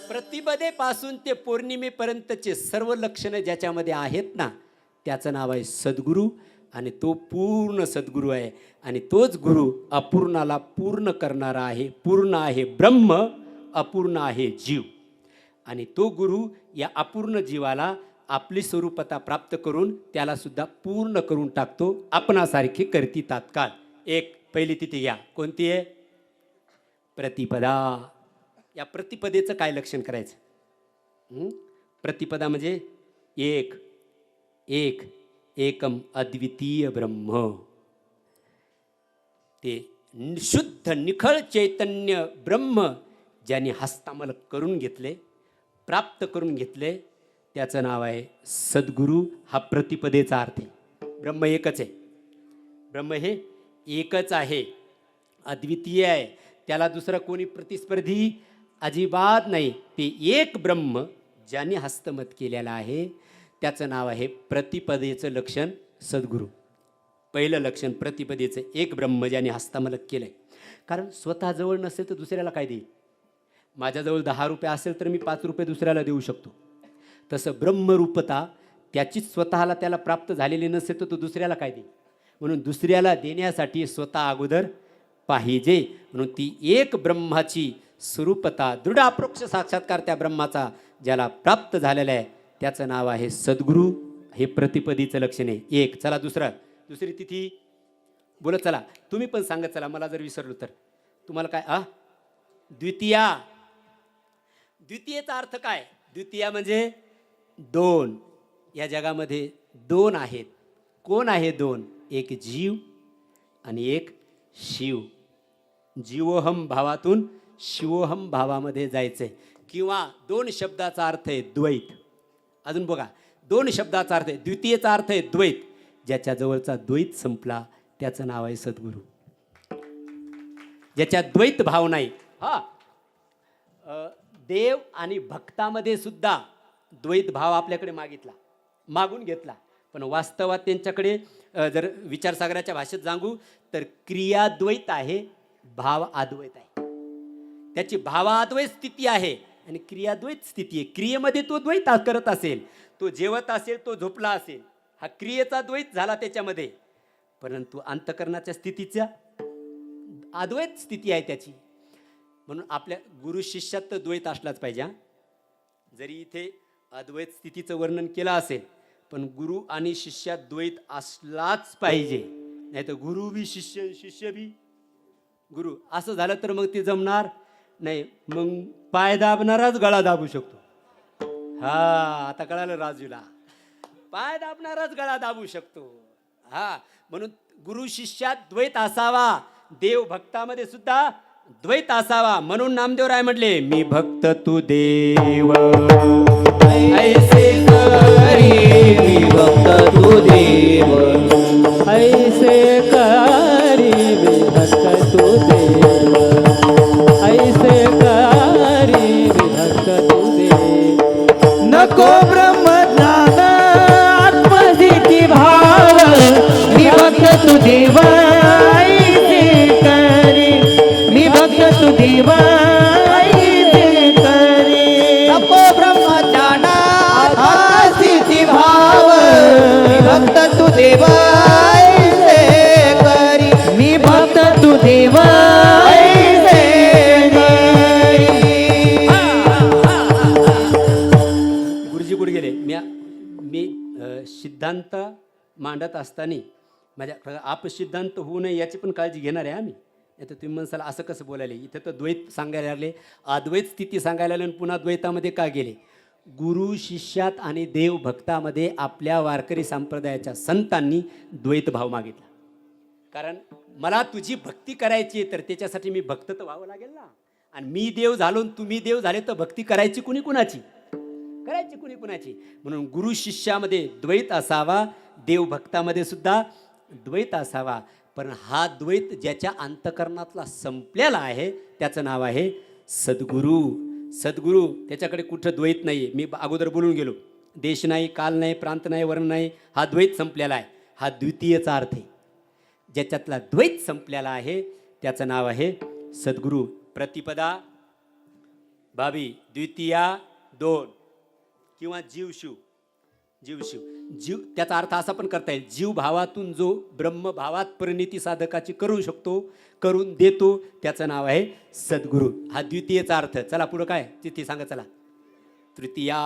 प्रतिपदेपासून ते पौर्णिमेपर्यंतचे सर्व लक्षणं ज्याच्यामध्ये आहेत ना, त्याचं नाव आहे सद्गुरू. आणि तो पूर्ण सद्गुरू आहे. आणि तोच गुरु अपूर्णाला पूर्ण करणारा आहे. पूर्ण आहे ब्रह्म, अपूर्ण आहे जीव. आणि तो गुरु या अपूर्ण जीवाला आपली स्वरूपता प्राप्त करून त्याला सुद्धा पूर्ण करून टाकतो. आपणासारखी करती तात्काळ. एक पहिली तिथे घ्या, कोणती आहे? प्रतिपदा. या प्रतिपदेचं काय लक्षण करायचं? प्रतिपदा म्हणजे एक, एक, एकम अद्वितीय ब्रह्म. ते शुद्ध निखळ चैतन्य ब्रह्म ज्याने हस्तामल करून घेतले, प्राप्त करून घेतले, त्याचं नाव आहे सद्गुरू. हा प्रतिपदेचा अर्थ आहे. ब्रह्म एकच आहे. ब्रह्म हे एकच आहे, अद्वितीय आहे. त्याला दुसरा कोणी प्रतिस्पर्धी अजिबात नाही. ते एक ब्रह्म ज्याने हस्तमत केलेला आहे, त्याचं नाव आहे प्रतिपदेचं लक्षण सद्गुरू. पहिलं लक्षण प्रतिपदेचं, एक ब्रह्म ज्याने हस्तमलक केलं आहे. कारण स्वतःजवळ नसेल तर दुसऱ्याला काय देईल? माझ्याजवळ 10 रुपये असेल तर मी 5 रुपये दुसऱ्याला देऊ शकतो. तसं ब्रह्मरूपता त्याचीच स्वतःला त्याला प्राप्त झालेली नसेल तर तो दुसऱ्याला काय देईल? म्हणून दुसऱ्याला देण्यासाठी स्वतः अगोदर पाहिजे. म्हणून ती एक ब्रह्माची स्वरूपता, दृढ अप्रोक्ष साक्षात्कार त्या ब्रह्माचा ज्याला प्राप्त झालेला आहे, त्याचं नाव आहे सद्गुरू. हे प्रतिपदीचं लक्षण आहे. एक. चला दुसरी तिथी बोलत चला. तुम्ही पण सांगत चला, मला जर विसरलो तर. तुम्हाला काय द्वितीया. द्वितीयेचा अर्थ काय? द्वितीया म्हणजे दोन. या जगामध्ये दोन आहेत. कोण आहे दोन? एक जीव आणि एक शिव. जीवोहम भावातून शिवोहम भावामध्ये जायचंय. किंवा दोन शब्दाचा अर्थ आहे द्वैत. अजून बघा, दोन शब्दाचा अर्थ आहे. द्वितीयेचा अर्थ आहे द्वैत. ज्याच्या जवळचा द्वैत संपला त्याचं नाव आहे सद्गुरू. ज्याच्या द्वैत भाव नाही. देव आणि भक्तामध्ये सुद्धा द्वैत भाव आपल्याकडे मागून घेतला. पण वास्तवात त्यांच्याकडे जर विचारसागराच्या भाषेत सांगू तर क्रियाद्वैत आहे, भाव अद्वैत आहे. त्याची भावाद्वैत स्थिती आहे आणि क्रियाद्वैत स्थिती आहे. क्रियेमध्ये तो द्वैत करत असेल, तो जेवत असेल, तो झोपला असेल, हा क्रियेचा द्वैत झाला त्याच्यामध्ये. परंतु अंतकरणाच्या स्थितीचा अद्वैत स्थिती आहे त्याची. म्हणून आपल्या गुरु शिष्यात तर द्वैत असलाच पाहिजे. जरी इथे अद्वैत स्थितीचं वर्णन केलं असेल, पण गुरु आणि शिष्यात द्वैत असलाच पाहिजे. नाही तर गुरु बी शिष्य, शिष्य बी गुरु असं झालं तर मग ते जमणार नाही. मग पाय दाबणाराच गळा दाबू शकतो. आता कळालं राजूला. पाय दाबणाराच गळा दाबू शकतो. म्हणून गुरु शिष्यात द्वैत असावा. देव भक्तामध्ये सुद्धा द्वैत असावा. म्हणून नामदेवराय म्हटले, मी भक्त तू देव ऐसे करी. मी भक्त तू देव ऐसे करी. मी भक्त तू देव ऐसे करी. मी भक्त तू देव. नको ब्रह्मज्ञान आत्मसिद्धी भाव. मी भक्त तू देव ऐसे करी. मी भक्त तू देव ऐसे करी. नको ब्रह्मज्ञान आत्मसिद्धी भाव. मी भक्त तू देव ऐसे करी. मी भक्त तू देव ऐसे करी. गुरुजी कुठे गेले? मी सिद्धांत मांडत असताना माझ्या आपसिद्धांत होऊ नये याची पण काळजी घेणार आहे आम्ही. आता तुम्ही म्हणसाल असं कसं बोलायले? इथं तर द्वैत सांगायला लागले, अद्वैत स्थिती सांगायला लागले, आणि पुन्हा द्वैतामध्ये का गेले? गुरु शिष्यात आणि देव भक्तामध्ये आपल्या वारकरी संप्रदायाच्या संतांनी द्वैत भाव मागितला. कारण मला तुझी भक्ती करायची तर त्याच्यासाठी मी भक्त तर व्हावं लागेल ना. आणि मी देव झालो, तुम्ही देव झाले, तर भक्ती करायची कुणी कुणाची? करायची कुणी कुणाची? म्हणून गुरु शिष्यामध्ये द्वैत असावा, देव भक्तामध्ये सुद्धा द्वैत असावा. पण हा द्वैत ज्याच्या अंतकरणातला संपलेला आहे त्याचं नाव आहे सद्गुरू. सद्गुरू त्याच्याकडे कुठं द्वैत नाही आहे. मी अगोदर बोलून गेलो, देश नाही, काल नाही, प्रांत नाही, वर्ण नाही, हा द्वैत संपलेला आहे. हा द्वितीयचा अर्थ आहे. ज्याच्यातला द्वैत संपलेला आहे त्याचं नाव आहे सद्गुरू. प्रतिपदा भावी, द्वितीया 2 किंवा जीवशिव. जीवशिव जीव त्याचा अर्थ असा पण करता येईल, जीव भावातून जो ब्रह्मभावात परिणिती साधकाची करू शकतो, करून देतो, त्याचं नाव आहे सद्गुरू. हा द्वितीयचा अर्थ. चला पुढं काय तिथे सांगा. चला तृतीया.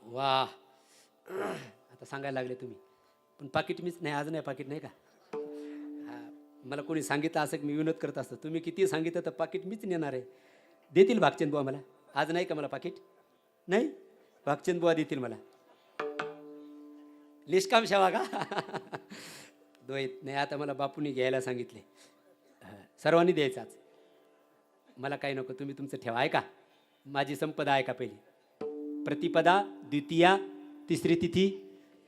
वा आता सांगायला लागले तुम्ही, पण पाकिट मीच नाही, आज नाही पाकिट नाही का. मला कोणी सांगितलं असं की मी विनोद करत असतो, तुम्ही किती सांगितलं तर पाकिट मीच नेणार आहे. देतील भागचंद बुवा मला आज, नाही का मला पाकिट नाही, भागचंद बुवा देतील मला. निष्काम सेवा का द्वैत नाही. आता मला बापूंनी घ्यायला सांगितले, सर्वांनी द्यायचं आज. मला काही नको, तुम्ही तुमचं ठेवा. आहे का माझी संपदा आहे का. पहिली प्रतिपदा, द्वितीया, तिसरी तिथी,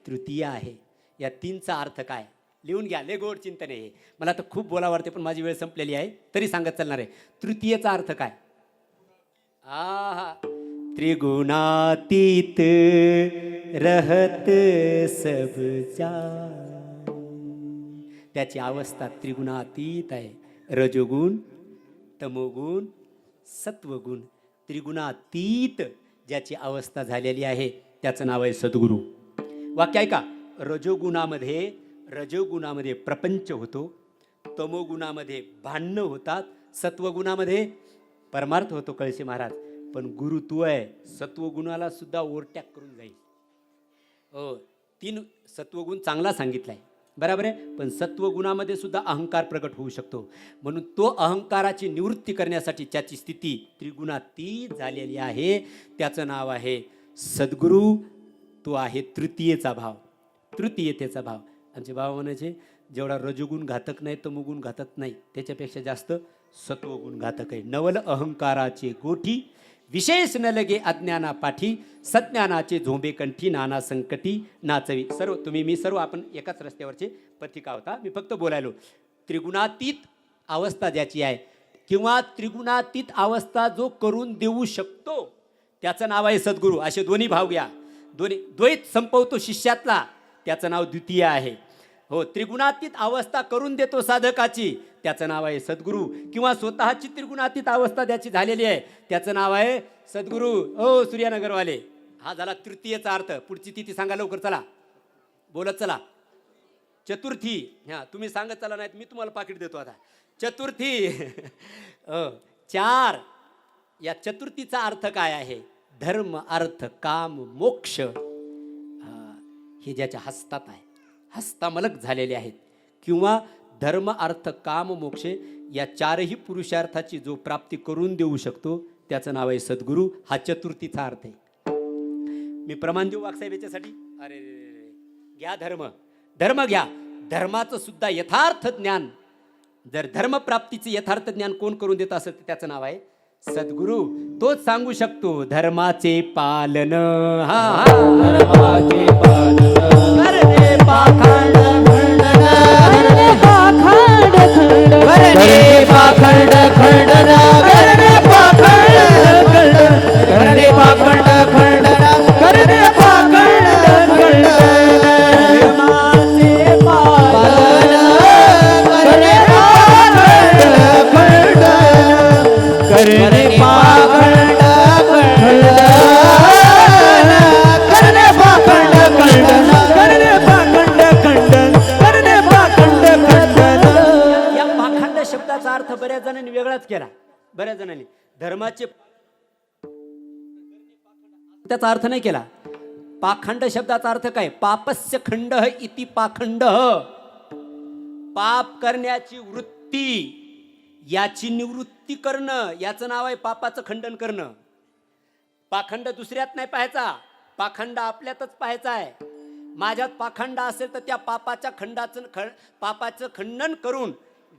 तृतीया आहे. या 3चा अर्थ काय लिहून घ्या. लय गोड चिंतन आहे. मला तर खूप बोलावं वाटते पण माझी वेळ संपलेली आहे, तरी सांगत चालणार आहे. तृतीयेचा अर्थ काय. त्रिगुणातीत रहत सब जान. त्याची अवस्था त्रिगुणातीत आहे. रजोगुण, तमोगुण, सत्वगुण. त्रिगुणातीत ज्याची अवस्था झालेली आहे त्याचं नाव आहे सद्गुरू. वाक्य आहे का. रजोगुणामध्ये प्रपंच होतो, तमोगुणामध्ये भांडणं होतात, सत्वगुणामध्ये परमार्थ होतो. कळशी महाराज पण गुरु तू आहे, सत्वगुणाला सुद्धा ओव्हरटॅक करून जाईल. हो 3 सत्वगुण चांगला सांगितलाय, बरोबर आहे. पण सत्वगुणामध्ये सुद्धा अहंकार प्रकट होऊ शकतो. म्हणून तो अहंकाराची निवृत्ती करण्यासाठी ज्याची स्थिती त्रिगुणातीत झालेली आहे त्याचं नाव आहे सद्गुरू. तो आहे तृतीयेचा भाव, तृतीयतेचा भाव. आमचे बाबा म्हणायचे जेवढा रजोगुण घातक नाही तमोगुण घातक नाही, त्याच्यापेक्षा जास्त सत्वगुण घातक आहे. नवल अहंकाराचे गोठी, विशेष न लगे अज्ञाना पाठी, सज्ञानाचे झोंबे कंठी, नाना संकटी नाचवी. मी सर्व आपण एकाच रस्त्यावरचे पथिका होता. मी फक्त बोलायलो. त्रिगुणातीत अवस्था ज्याची आहे किंवा त्रिगुणातीत अवस्था जो करून देऊ शकतो त्याचं नाव आहे सद्गुरू. असे दोन्ही भाव घ्या. द्वैत संपवतो शिष्यातला त्याचं नाव द्वितीय आहे. हो त्रिगुणातीत अवस्था करून देतो साधकाची त्याचं नाव आहे सद्गुरू. किंवा स्वतःची त्रिगुणातीत अवस्था ज्याची झालेली आहे त्याचं नाव आहे सद्गुरू. ओ सूर्यनगरवाले, हा झाला तृतीयचा अर्थ. पुढची तिथी सांगा लवकर. चला बोलत चला. चतुर्थी. हां तुम्ही सांगत चला, नाहीत मी तुम्हाला पाकिट देतो आता. चतुर्थी 4. या चतुर्थीचा अर्थ काय आहे. धर्म, अर्थ, काम, मोक्ष हे ज्याच्या हस्तात आहे, हस्तामलक झालेले आहेत. किंवा धर्म, अर्थ, काम, मोक्ष या 4ही पुरुषार्थाची जो प्राप्ती करून देऊ शकतो त्याचं नाव आहे सद्गुरू. हा चतुर्थीचा अर्थ आहे. मी प्रमाण देऊ वाकसाहेब याच्यासाठी. अरे घ्या धर्म, धर्म घ्या. धर्माचं सुद्धा यथार्थ ज्ञान, जर धर्मप्राप्तीचं यथार्थ ज्ञान कोण करून देत असेल तर त्याचं नाव आहे सद्गुरू. तोच सांगू शकतो धर्माचे पालन. हा धर्माचे पालन करणे पाखंड खंडन, करणे पाखंड खंडन, करणे पाखंड खंडन, करणे पाखंड खंडन, करणे पाखंड खंडन, करणे पाखंड खंडन. धर्माचे पालन करणे पाखंड खंडन, करणे पाखंड खंडन, करणे पाखंड खंडन, करणे पाखंड खंडन, करणे पाखंड खंडन. या पाखंड शब्दाचा अर्थ बऱ्याच जणांनी वेगळाच केला. बऱ्याच जणांनी धर्माचे त्याचा अर्थ नाही केला. पाखंड शब्दाचा अर्थ काय. पापस्य खंड इति पाखंड. पाप करण्याची वृत्ती याची निवृत्ती करणं याचं नाव आहे पापाचं खंडन करणं. पाखंड दुसऱ्यात नाही पाहायचा, पाखंड आपल्यातच पाहायचा आहे. माझ्यात पाखंड असेल तर त्या पापाचं खंडन करून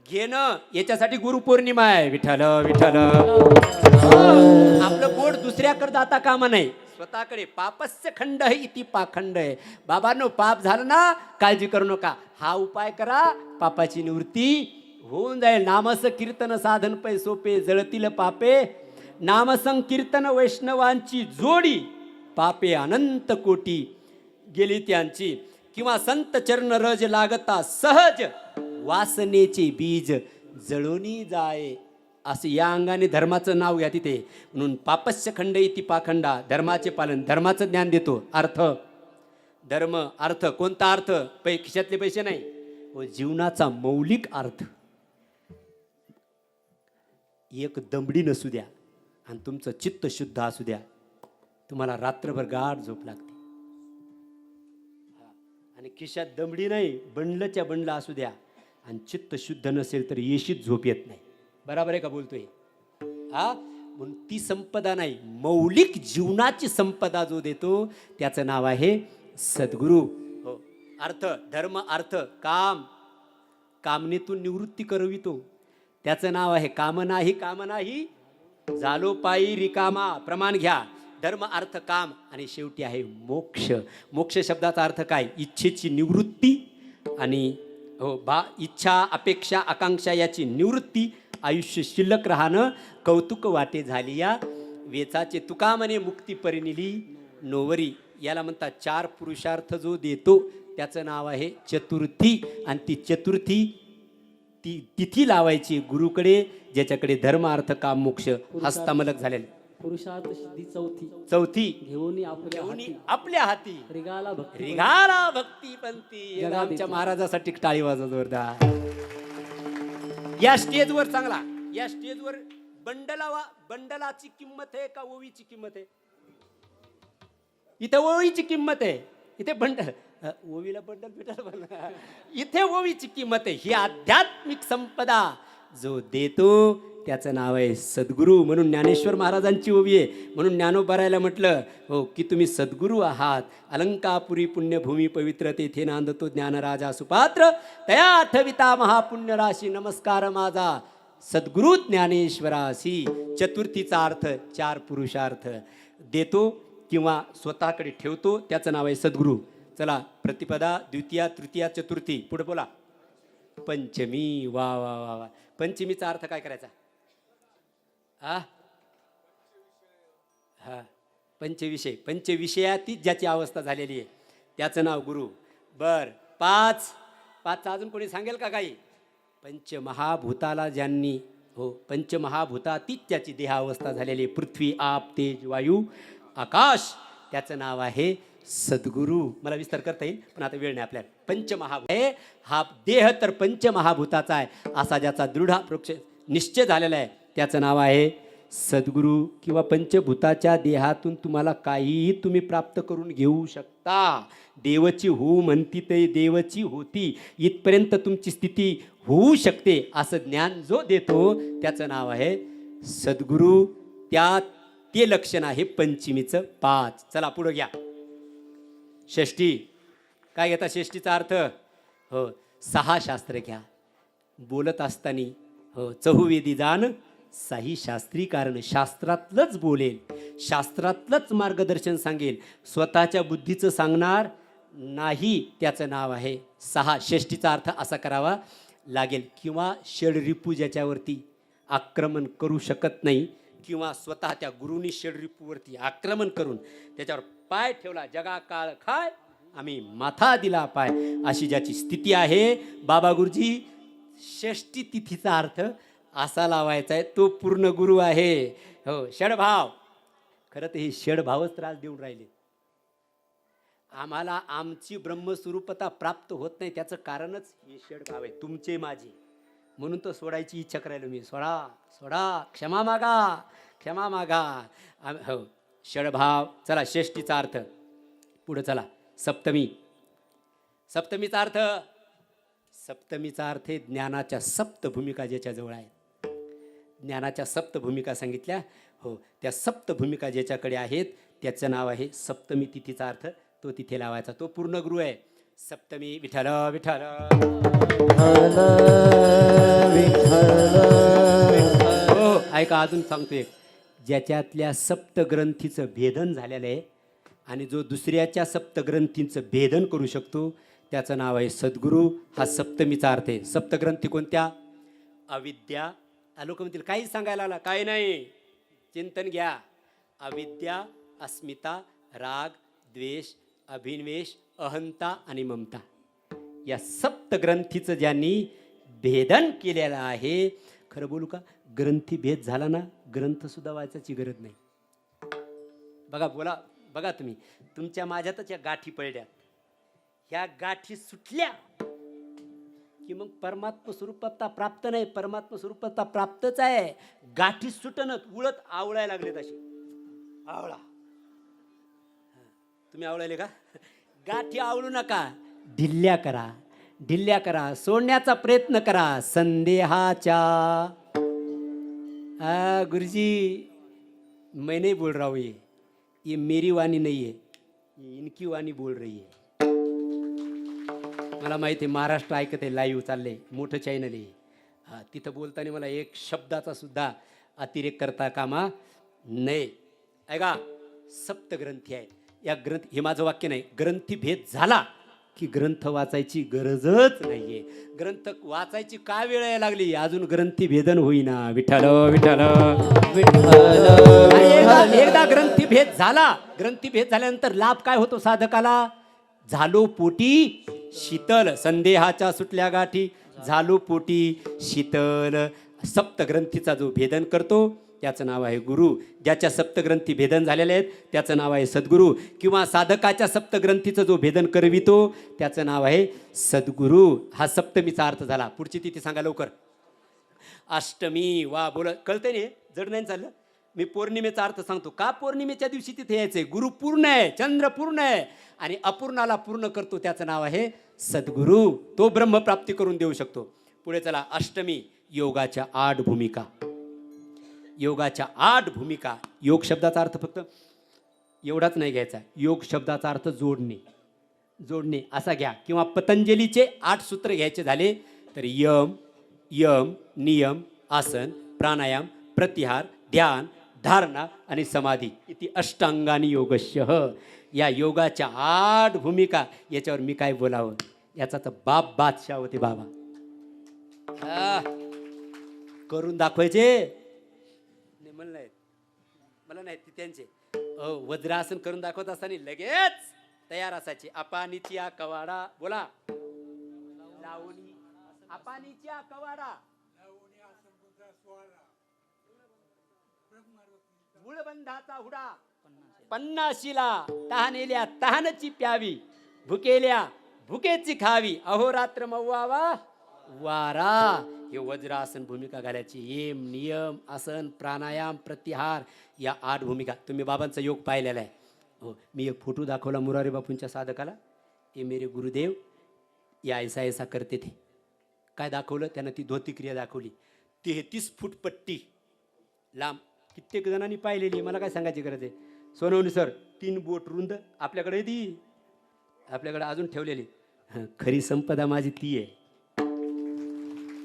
घेणं याच्यासाठी गुरुपौर्णिमा आहे. विठ्ठल विठ्ठल. आपलं बोट दुसऱ्याकडे जाता कामा नाही, स्वतःकडे. पापस्य खंड इति पाखंड आहे. बाबांनो, पाप झालं ना, काळजी करू नका, हा उपाय करा, पापाची निवृत्ती होऊन जाईल. नामसंकीर्तन साधन पै सोपे, जळतील पापे नामसंकीर्तन. वैष्णवांची जोडी, पापे अनंत कोटी गेली त्यांची. किंवा संत चरण रज लागता सहज, वासनेचे बीज जळोनी जाय. असं या अंगाने धर्माचं नाव घ्या तिथे. म्हणून पापस्य खंड इति पाखंडा, धर्माचे पालन, धर्माचं ज्ञान देतो. अर्थ, धर्म, अर्थ. कोणता अर्थ? खिशातले पैसे नाही, जीवनाचा मौलिक अर्थ. एक दमडी नसू द्या आणि तुमचं चित्त शुद्ध असू द्या, तुम्हाला रात्रभर गाढ झोप लागते. आणि खिशात दमडी नाही, बंडलच्या बंडला असू द्या आणि चित्त शुद्ध नसेल तर येशीत झोप येत नाही. बराबर आहे का बोलतोय? हा, म्हणून ती संपदा नाही, मौलिक जीवनाची संपदा जो देतो त्याचं नाव आहे सद्गुरू. हो, अर्थ, धर्म, अर्थ, काम, कामनेतून निवृत्ती करवितो, त्याचं नाव आहे काम नाही. काम नाही झालो पायी रिकामा. प्रमाण घ्या. धर्म, अर्थ, काम आणि शेवटी आहे मोक्ष. मोक्ष शब्दाचा अर्थ काय? इच्छेची निवृत्ती आणि इच्छा, अपेक्षा, आकांक्षा याची निवृत्ती, आयुष्य शिल्लक राहणं, कौतुक वाटे झाली या वेचाचे. तुका म्हणे मुक्ती परिनिली नोवरी. याला म्हणतात चार पुरुषार्थ जो देतो त्याचं नाव आहे चतुर्थी. आणि ती चतुर्थी ती तिथी लावायची गुरुकडे, ज्याच्याकडे धर्म, अर्थ, काम, मोक्ष हस्तमलक झालेले. पुरुषार्थ सिद्धी चौथी घेऊन आपल्या हाती रिगाला भक्ती पंथी. आमच्या महाराजासाठी टाळी वाजव जोरदार. या स्टेजवर चांगला, या स्टेजवर बंडलाची किंमत आहे का ओवीची किंमत आहे? इथे ओवीची किंमत आहे, इथे बंडल. ओवीला बंडल भेटल, इथे ओवीची किंमत आहे. ही आध्यात्मिक संपदा जो देतो त्याचं नाव आहे सद्गुरू. म्हणून ज्ञानेश्वर महाराजांची ओवी आहे. म्हणून ज्ञानोबारायला म्हटलं हो की तुम्ही सद्गुरू आहात. अलंकापुरी पुण्यभूमी पवित्र, तेथे नांदतो ज्ञानराजा सुपात्र, तया आठविता महापुण्य राशी. नमस्कार माझा सद्गुरू ज्ञानेश्वरासी. चतुर्थीचा अर्थ चार पुरुषार्थ देतो किंवा स्वतःकडे ठेवतो, त्याचं नाव आहे सद्गुरू. चला, प्रतिपदा, द्वितीया, तृतीया, चतुर्थी. पुढे बोला. पंचमी. वा वा वा वा. पंचमीचा अर्थ काय करायचा? पंचविषय. पंचविषयातीत ज्याची अवस्था झालेली आहे त्याचं नाव गुरु. बर, पाचचा अजून कोणी सांगेल का काही? पंचमहाभूताला ज्यांनी पंचमहाभूतातीत त्याची देहावस्था झालेली, पृथ्वी, आप, तेज, वायू, आकाश, त्याचं नाव आहे सद्गुरू. मला विस्तार करता येईल पण आता वेळ नाही आपल्याला. पंचमहाभूत आहे हा देह, तर पंचमहाभूताचा आहे असा ज्याचा दृढ निश्चय झालेला आहे त्याचं नाव आहे सद्गुरू. किंवा पंचभूताच्या देहातून तुम्हाला काहीही तुम्ही प्राप्त करून घेऊ शकता. देवची होऊ म्हणती ते देवची होती, इथपर्यंत तुमची स्थिती होऊ शकते असं ज्ञान जो देतो त्याचं नाव आहे सद्गुरू. ते लक्षण आहे पंचमीचं. 5. चला पुढं घ्या. षष्ठी. काय घेता षष्ठीचा अर्थ? 6 शास्त्र घ्या. बोलत असताना चहुवेदी जाण साही शास्त्री, कारण शास्त्रातलंच बोलेल, शास्त्रातलंच मार्गदर्शन सांगेल, स्वतःच्या बुद्धीचं सांगणार नाही. त्याचं नाव आहे 6. षष्ठीचा अर्थ असा करावा लागेल. किंवा षडरिपू ज्याच्यावरती आक्रमण करू शकत नाही, किंवा स्वतः त्या गुरुनी षडरिपूवरती आक्रमण करून त्याच्यावर पाय ठेवला, जगा काळ खाय आम्ही माथा दिला पाय, अशी ज्याची स्थिती आहे. बाबा गुरुजी षष्ठी तिथीचा अर्थ असा लावायचा आहे, तो पूर्ण गुरु आहे. षडभाव. खरं तर हे षडभावच त्रास देऊन राहिले आम्हाला. आमची ब्रह्मस्वरूपता प्राप्त होत नाही त्याचं कारणच हे षडभाव आहे, तुमचे माझे. म्हणून तो सोडायची इच्छा करायला मी. सोडा, क्षमा मागा. षडभाव. चला, षष्टीचा अर्थ पुढे चला. सप्तमी. सप्तमीचा अर्थ आहे ज्ञानाच्या सप्त भूमिका ज्याच्याजवळ आहेत. ज्ञानाच्या सप्त भूमिका सांगितल्या. त्या सप्त भूमिका ज्याच्याकडे आहेत त्याचं नाव आहे सप्तमी. तिथीचा अर्थ तो तिथे लावायचा, तो पूर्ण गुरु आहे. सप्तमी. विठ्ठल विठ्ठल. ऐका, अजून सांगतोय. ज्याच्यातल्या सप्तग्रंथीचं भेदन झालेलं आहे आणि जो दुसऱ्याच्या सप्तग्रंथींचं भेदन करू शकतो त्याचं नाव आहे सद्गुरू. हा सप्तमीचा अर्थ आहे. सप्तग्रंथी कोणत्या? अविद्या. लोक म्हणतील काही सांगायला आला, काही नाही, चिंतन घ्या. अविद्या, अस्मिता, राग, द्वेष, अभिनिवेश, अहंता आणि ममता या सप्तग्रंथीचं ज्यांनी भेदन केलेलं आहे. खरं बोलू का, ग्रंथी भेद झाला ना, ग्रंथसुद्धा वाचायची गरज नाही. बघा तुम्ही, तुमच्या माझ्यातच या गाठी पडल्यात. ह्या गाठी सुटल्या की मग परमात्म स्वरूपता प्राप्त नाही, परमात्म स्वरूपता प्राप्तच आहे. गाठी सुटणत उळत आवळायला लागले तशी. आवळा, तुम्ही आवळायले का? गाठी आवळू नका, ढिल्ल्या करा, ढिल्ल्या करा, सोडण्याचा प्रयत्न करा. संदेहाच्या गुरुजी मैं नहीं बोल रहा हूँ, ये मेरी वाणी नहीं है, ये इनकी वाणी बोल रही है. मला माहिती आहे महाराष्ट्र ऐकत आहे, लाईव्ह चालले, मोठं चॅनल आहे. तिथं बोलताना मला एक शब्दाचा सुद्धा अतिरेक करता कामा नये. ऐका, सप्तग्रंथी आहे. या ग्रंथ, हे माझं वाक्य नाही, ग्रंथी भेद झाला की ग्रंथ वाचायची गरजच नाहीये. ग्रंथ वाचायची का वेळ यायला लागली? अजून ग्रंथी भेदन होईना. विठ्ठल विठ्ठल विठ्ठल. एकदा ग्रंथी भेद झाला, ग्रंथी भेद झाल्यानंतर लाभ काय होतो साधकाला? झालो पोटी शीतल. संदेहाच्या सुटल्या गाठी, झालो पोटी शीतल. सप्तग्रंथीचा जो भेदन करतो त्याचं नाव आहे गुरु. ज्याच्या सप्तग्रंथी भेदन झालेले आहेत त्याचं नाव आहे सद्गुरू. किंवा साधकाच्या सप्तग्रंथीचं जो भेदन करवितो त्याचं नाव आहे सद्गुरू. हा सप्तमीचा अर्थ झाला. पुढची तिथी सांगा लवकर. अष्टमी. वा, बोला, कळतंय नाही? जड नाही चाललं. मी पौर्णिमेचा अर्थ सांगतो. का पौर्णिमेच्या दिवशी तिथे यायचंय? गुरु पूर्ण आहे, चंद्र पूर्ण आहे आणि अपूर्णाला पूर्ण करतो त्याचं नाव आहे सद्गुरू. तो ब्रह्मप्राप्ती करून देऊ शकतो. पुढे चला. अष्टमी. योगाच्या 8 भूमिका. योगाच्या 8 भूमिका. योग शब्दाचा अर्थ फक्त एवढाच नाही घ्यायचा. योग शब्दाचा अर्थ जोडणे, जोडणे असा घ्या. किंवा पतंजलीचे 8 सूत्र घ्यायचे झाले तर यम, नियम, आसन, प्राणायाम, प्रत्याहार, ध्यान, धारणा आणि समाधी इति अष्टांगानी योगस्य. या योगाच्या 8 भूमिका. याच्यावर मी काय बोलावं? याचा तर बाप बादशाह होते बाबा. करून दाखवायचे. मला नाही ती त्यांचे वज्रासन करून दाखवत असताना लगेच तयार असायचे. अपानीच्या कवाडा. बोला. लावणी. अपानीच्या कवाडा. गुळबंधाचा हुडा. 50शीला तहानेल्या तहानची प्यावी, भुकेल्या भुकेची खावी, अहोरात्र मव्वावा वारा. हे वज्रासन भूमिका घालायची. येम, नियम, आसन, प्राणायाम, प्रत्याहार या 8 भूमिका. तुम्ही बाबांचा योग पाहिलेला आहे. हो, मी एक फोटो दाखवला मुरारी बापूंच्या साधकाला. हे मेरे गुरुदेव या ऐसा ऐसा करते थे. काय दाखवलं त्यानं? ती धोती क्रिया दाखवली. 33 फूट पट्टी लांब. कित्येक जणांनी पाहिलेली. मला काय सांगायची गरज आहे? सोनवणी सर 3 बोट रुंद. आपल्याकडे ती, आपल्याकडे अजून ठेवलेली. खरी संपदा माझी ती आहे.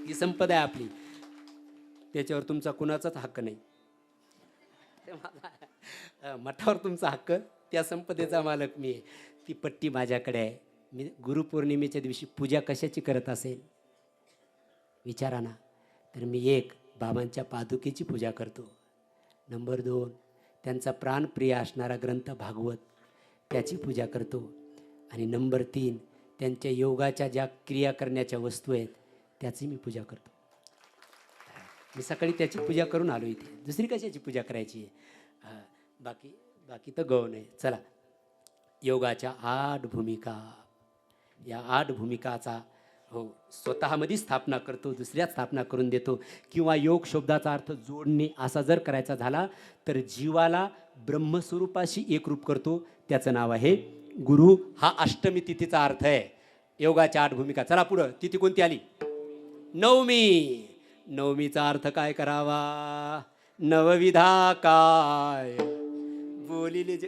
ही संपदा आहे आपली. त्याच्यावर तुमचा कुणाचाच हक्क नाही. मठावर तुमचा हक्क, त्या संपदेचा मालक मी आहे. ती पट्टी माझ्याकडे आहे. मी गुरुपौर्णिमेच्या दिवशी पूजा कशाची करत असेल विचारा ना. तर मी 1 बाबांच्या पादुकेची पूजा करतो. नंबर 2 त्यांचा प्राणप्रिय असणारा ग्रंथ भागवत त्याची पूजा करतो. आणि नंबर 3 त्यांच्या योगाच्या ज्या क्रिया करण्याच्या वस्तू आहेत त्याची मी पूजा करतो. मी सकाळी त्याची पूजा करून आलो इथे. दुसरी कशाची पूजा करायची आहे? बाकी तर गौण आहे. चला. योगाच्या 8 भूमिका. या 8 भूमिकाचा हो स्वतःमध्ये स्थापना करतो, दुसऱ्या स्थापना करून देतो. किंवा योग शब्दाचा अर्थ जोडणे असा जर करायचा झाला तर जीवाला ब्रह्मस्वरूपाशी एकरूप करतो. त्याचं नाव आहे गुरु. हा अष्टमी तिथीचा अर्थ आहे. योगाच्या 8 भूमिका. चला पुढं. तिथी कोणती आली? नवमी. नवमीचा अर्थ काय करावा? नवविधा काय बोलिले जे.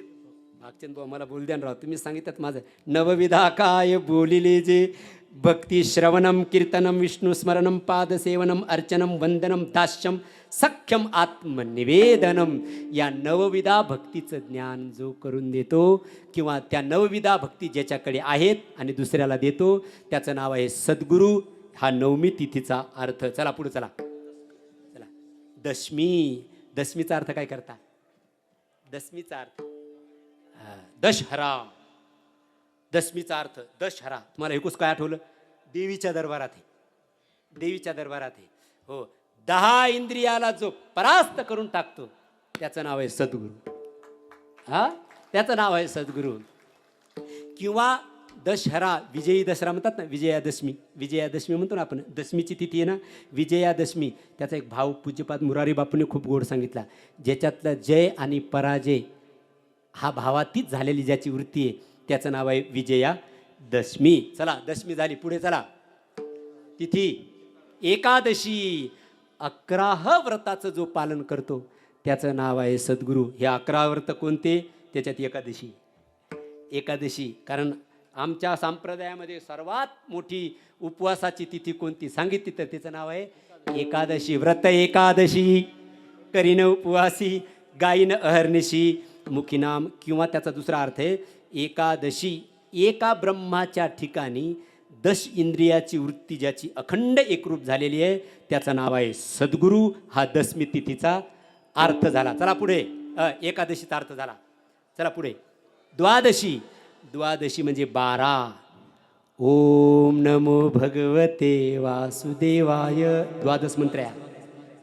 भागचंद भाऊ मला बोल द्या राव, तुम्ही सांगितलं माझं. नवविधा काय बोलिले जे भक्ती श्रवणम कीर्तनम विष्णुस्मरणम पादसेवनम अर्चनम वंदनम दास्यम सख्यम आत्मनिवेदनम, या नवविधा भक्तीचं ज्ञान जो करून देतो किंवा त्या नवविधा भक्ती ज्याच्याकडे आहेत आणि दुसऱ्याला देतो त्याचं नाव आहे सद्गुरू. हा नवमी तिथीचा अर्थ. चला पुढे चला. चला दशमी. दशमीचा अर्थ काय करता? दशमीचा अर्थ दशहरा. दशमीचा अर्थ दशहरा. तुम्हाला एकूच काय आठवलं? देवीच्या दरबारात आहे. देवीच्या दरबारात आहे. हो, 10 इंद्रियाला जो परास्त करून टाकतो त्याचं नाव आहे सद्गुरू. हा, त्याचं नाव आहे सद्गुरू. किंवा दशहरा, विजयी दसरा म्हणतात ना, विजयादशमी. विजयादशमी म्हणतो ना आपण, दशमीची तिथी आहे ना विजयादशमी. त्याचा एक भाव पूज्यपाद मुरारी बापूंनी खूप गोड सांगितला. ज्याच्यातलं जय आणि पराजय हा भावातीत झालेली ज्याची वृत्ती आहे त्याचं नाव आहे विजयादशमी. चला दशमी झाली, पुढे चला. तिथी एकादशी. 11 व्रताचं जो पालन करतो त्याचं नाव आहे सद्गुरू. हे 11 व्रत कोणते? त्याच्यात एकादशी. एकादशी. कारण आमच्या संप्रदायामध्ये सर्वात मोठी उपवासाची तिथी कोणती सांगितली तर त्याचं नाव आहे एकादशी. व्रत एकादशी करीन उपवासी गायीन अहर्निशी मुखीनाम. किंवा त्याचा दुसरा अर्थ आहे एकादशी. एका ब्रह्माच्या ठिकाणी 10 इंद्रियाची वृत्ती ज्याची अखंड एकरूप झालेली आहे त्याचं नाव आहे सद्गुरू. हा दशमी तिथीचा अर्थ झाला. चला पुढे. एकादशीचा अर्थ झाला. चला पुढे. द्वादशी. द्वादशी म्हणजे 12. ओम नमो भगवते वासुदेवाय. द्वादश मंत्र आहे,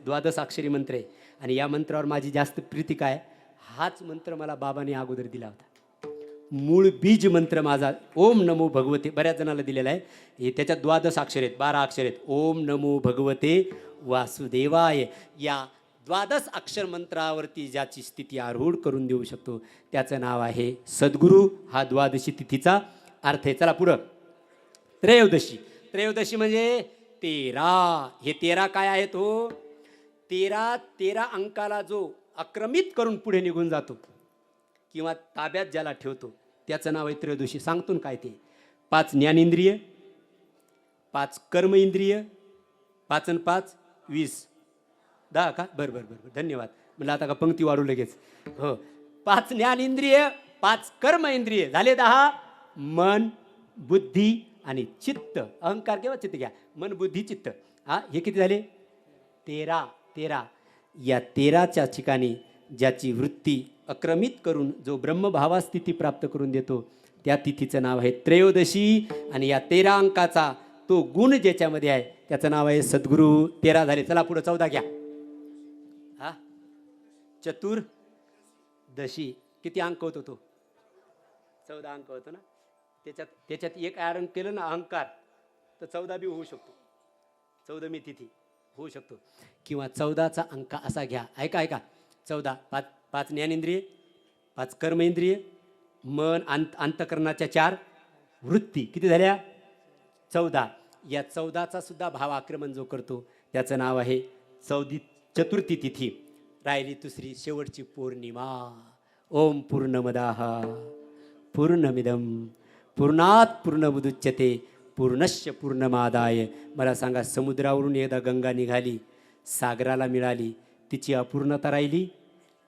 द्वादश अक्षरी मंत्र आहे. आणि या मंत्रावर माझी जास्त प्रीती काय? हाच मंत्र मला बाबांनी अगोदर दिला होता. मूळ बीज मंत्र माझा ओम नमो भगवते. बऱ्याच जणांना दिलेला आहे. हे त्याच्यात 12 अक्षर आहेत, 12 अक्षर आहेत. ओम नमो भगवते वासुदेवाय. या 12 अक्षर मंत्रावरती ज्याची स्थिती आरूढ करून देऊ शकतो त्याचं नाव आहे सद्गुरू. हा द्वादशी तिथीचा अर्थ आहे. चला पुढं. त्रयोदशी. त्रयोदशी म्हणजे 13. हे 13 काय आहेत हो? 13 अंकाला जो आक्रमित करून पुढे निघून जातो किंवा ताब्यात ज्याला ठेवतो त्याचं नाव आहे त्रयोदशी. सांगतो ना काय ते? 5 ज्ञानेंद्रिय, 5 कर्म इंद्रिय, 5 आणि 5 20. 10 का? बरं बरं बरं, धन्यवाद. म्हणलं आता का पंक्ती वाढू लगेच. हो, 5 ज्ञानेंद्रिय, 5 कर्म इंद्रिय झाले 10. मन, बुद्धी आणि चित्त. अहंकार किंवा चित्त घ्या. मन, बुद्धी, चित्त. हा, हे किती झाले? 13. या 13च्या ठिकाणी ज्याची वृत्ती अक्रमित करून जो ब्रह्मभावा स्थिती प्राप्त करून देतो त्या तिथीचं नाव आहे त्रयोदशी. आणि या 13 अंकाचा तो गुण ज्याच्यामध्ये आहे त्याचं नाव आहे सद्गुरू. 13 झाले. चला पुढे 14 घ्या. हा, चतुर्दशी. किती अंक होतो तो? 14 अंक होतो ना. त्याच्यात एक ॲड केलं ना अहंकार तर 14 बी होऊ शकतो. 14मी तिथी होऊ शकतो. किंवा 14चा अंक असा घ्या. ऐका 14. 5 ज्ञानेंद्रिय, 5 कर्मेंद्रिय, मन, अंतकरणाच्या 4 वृत्ती. किती झाल्या? 14. या 14चा सुद्धा भाव आक्रमण जो करतो त्याचं नाव आहे चतुर्थी तिथी. राहिली दुसरी शेवटची पौर्णिमा. ओम पूर्णमदाः पूर्णमिदं पूर्णात पूर्णमुदच्यते पूर्णस्य पूर्णमादाय. मला सांगा, समुद्रावरून एकदा गंगा निघाली, सागराला मिळाली, तिची अपूर्णता राहिली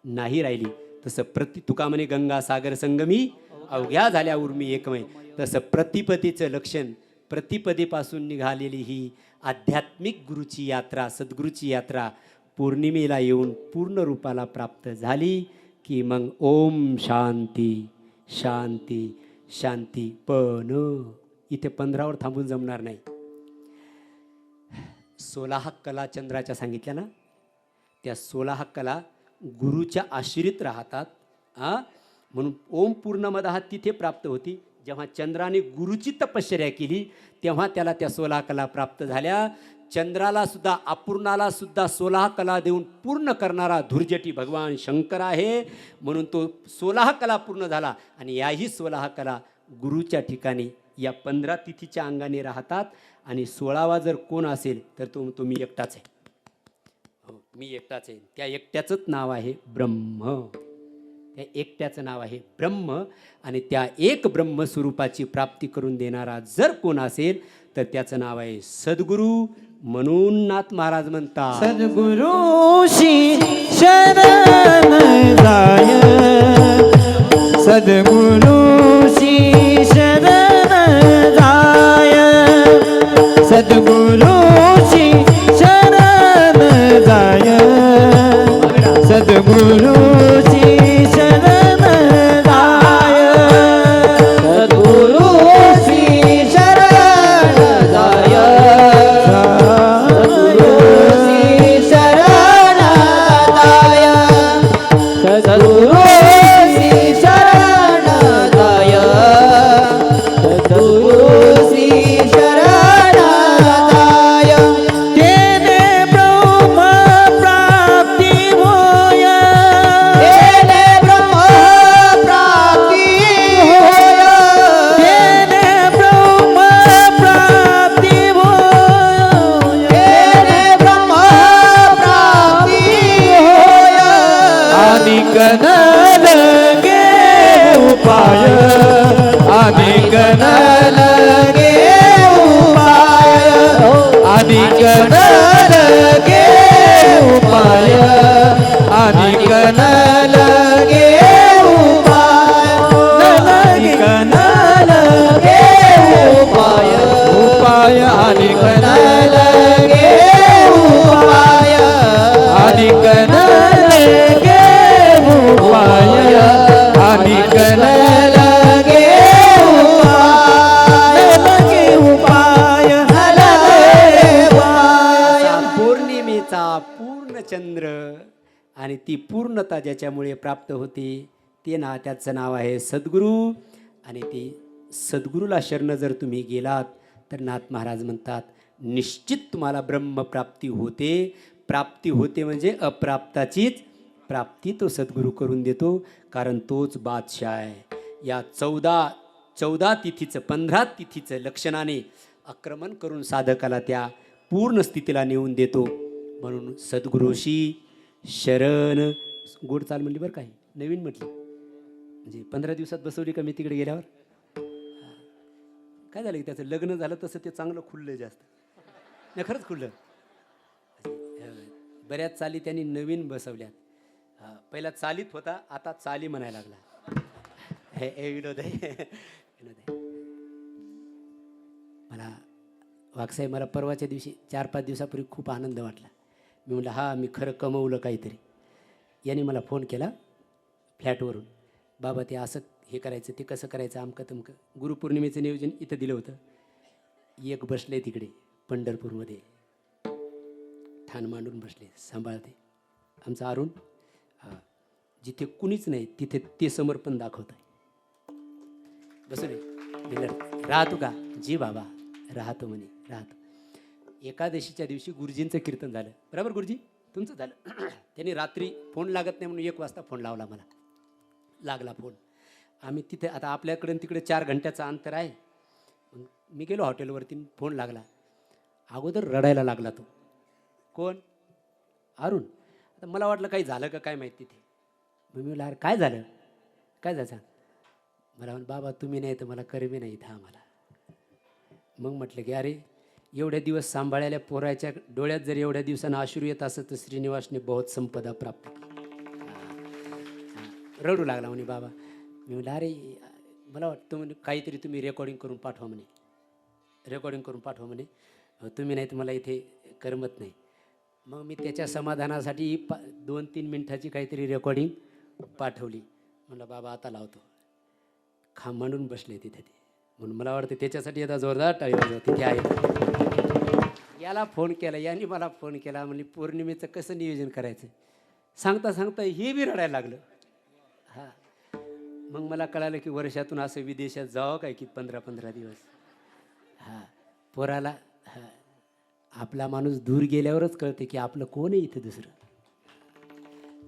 नाही राहिली. तसं तुका म्हणे गंगा सागर संगमी अवघ्या झाल्या उर्मी एकमय. तसं प्रतिपदेचं लक्षण, प्रतिपदेपासून निघालेली ही आध्यात्मिक गुरुची यात्रा, सद्गुरूची यात्रा पौर्णिमेला येऊन पूर्ण रूपाला प्राप्त झाली की मग ओम शांती शांती शांती. पण इथे 15वर थांबून जमणार नाही. 16 कला चंद्राच्या सांगितल्या ना, त्या 16 कला गुरुच्या आश्रित राहतात. म्हणून ओम पूर्णमदः तिथे प्राप्त होती. जेव्हा चंद्राने गुरुची तपश्चर्या केली तेव्हा त्याला त्या 16 कला प्राप्त झाल्या. चंद्राला सुद्धा, अपूर्णाला सुद्धा 16 कला देऊन पूर्ण करणारा धुर्जटी भगवान शंकर आहे. म्हणून तो 16 कला पूर्ण झाला. आणि याही 16 कला गुरुच्या ठिकाणी या 15 तिथीच्या अंगाने राहतात. आणि 16वा जर कोण असेल तर तो मी एकटाच आहे. हो, मी एकटाच आहे. त्या एकट्याचंच नाव आहे ब्रह्म. त्या एकट्याचं नाव आहे ब्रह्म. आणि त्या एक ब्रह्मस्वरूपाची प्राप्ती करून देणारा जर कोण असेल तर त्याचं नाव आहे सद्गुरू. म्हणून नाथ महाराज म्हणतात, सद्गुरुशी शरण जाय, सद्गुरुशी शरण जाय, सद्गुरुशी शरण जाय, सद्गुरुशी शरण जाय, सद्गुरुशी शरण जाय, सद्गुरुशी शरण जाय, सद्गुरुशी शरण जाय, सद्गुरुशी शरण जाय, तेने ब्रह्म प्राप्ती होय, तेने ब्रह्म प्राप्ती होय, तेने ब्रह्म प्राप्ती होय, तेने ब्रह्म प्राप्ती होय, अनिक न लगे उपाय, अनिक न लगे उपाय, अनिक न लगे उपाय, अनिक न लगे उपाय, अनिक न लगे उपाय, उपाय अनिक न लगे उपाय, अनिक न लगे उपाय, अनिक न लगे उपाय, लगे उपाय, लगे उपाय. पौर्णिमेचा पूर्ण चंद्र आणि ती पूर्णता ज्याच्यामुळे प्राप्त होते ते त्याचं नाव आहे सद्गुरू. आणि ते सद्गुरूला शरण जर तुम्ही गेलात तर नाथ महाराज म्हणतात निश्चित तुम्हाला ब्रह्मप्राप्ती होते. प्राप्ती होते म्हणजे अप्राप्ताचीच प्राप्ती तो सद्गुरू करून देतो, कारण तोच बादशाह आहे. या 14 तिथीचं 15 तिथीचं लक्षणाने आक्रमण करून साधकाला त्या पूर्ण स्थितीला नेऊन देतो. म्हणून सद्गुरूशी शरण. गोड चाल म्हणली बरं, काही नवीन म्हटली म्हणजे 15 दिवसात बसवली का मी तिकडे गेल्यावर. काय झालं की त्याचं लग्न झालं तसं ते चांगलं खुललं जास्त नाही, खरंच खुललं. बऱ्याच चाली त्यांनी नवीन बसवल्यात. पहिला चालीत होता, आता चाली म्हणायला लागला. हे विनोद आहे, विनोद आहे. वाघसाहेब मला परवाच्या दिवशी 4-5 दिवसापूर्वी खूप आनंद वाटला. मी म्हटलं हा मी खरं कमवलं काहीतरी. याने मला फोन केला फ्लॅटवरून, बाबा ते असं हे करायचं ते कसं करायचं आमकं तमकं. गुरुपौर्णिमेचं नियोजन इथं दिलं होतं. एक बसले तिकडे पंढरपूरमध्ये, ठाण मांडून बसले सांभाळते. आमचा अरुण जिथे कुणीच नाही तिथे ते समर्पण दाखवत आहे. बसू रे राहतो का? जी बाबा राहतो म्हणे, राहतो. एकादशीच्या दिवशी गुरुजींचं कीर्तन झालं. बरोबर गुरुजी तुमचं झालं. त्यांनी रात्री फोन लागत नाही म्हणून 1 वाजता फोन लावला मला. लागला फोन. आम्ही तिथे आता आपल्याकडे तिकडे 4 घंट्याचं अंतर आहे. मी गेलो हॉटेलवरती, फोन लागला. अगोदर रडायला लागला तो. कोण? अरुण. आता मला वाटलं काही झालं का काय माहिती तिथे. मग मी म्हटलं अरे काय झालं, काय झालं सांग. मला म्हण बाबा तुम्ही नाही तर मला करमी नाही इथं आम्हाला. मग म्हटलं की अरे एवढ्या दिवस सांभाळायला पोराच्या डोळ्यात जर एवढ्या दिवसानं अश्रू येत असं तर श्रीनिवासने बहुत संपदा प्राप्त केली. रडू लागला म्हणे बाबा. मी म्हटलं अरे मला वाटतं म्हणे काहीतरी तुम्ही रेकॉर्डिंग करून पाठवा म्हणे, रेकॉर्डिंग करून पाठवा म्हणे, तुम्ही नाही तर मला इथे करमत नाही. मग मी त्याच्या समाधानासाठी 2-3 मिनिटाची काहीतरी रेकॉर्डिंग पाठवली. म्हणलं बाबा आता लावतो. खांब मांडून बसले तिथे ते. म्हणून मला वाटतं त्याच्यासाठी आता जोरदार टाळी वाजवा. तिथे आहे. याला फोन केला, याने मला फोन केला. म्हणजे पौर्णिमेचं कसं नियोजन करायचं सांगता सांगता हे बी रडायला लागलं. हां. मग मला कळालं की वर्षातून असं विदेशात जावं काय की 15-15 दिवस. हां. पोराला आपला माणूस दूर गेल्यावरच कळते की आपलं कोण आहे इथं दुसरं.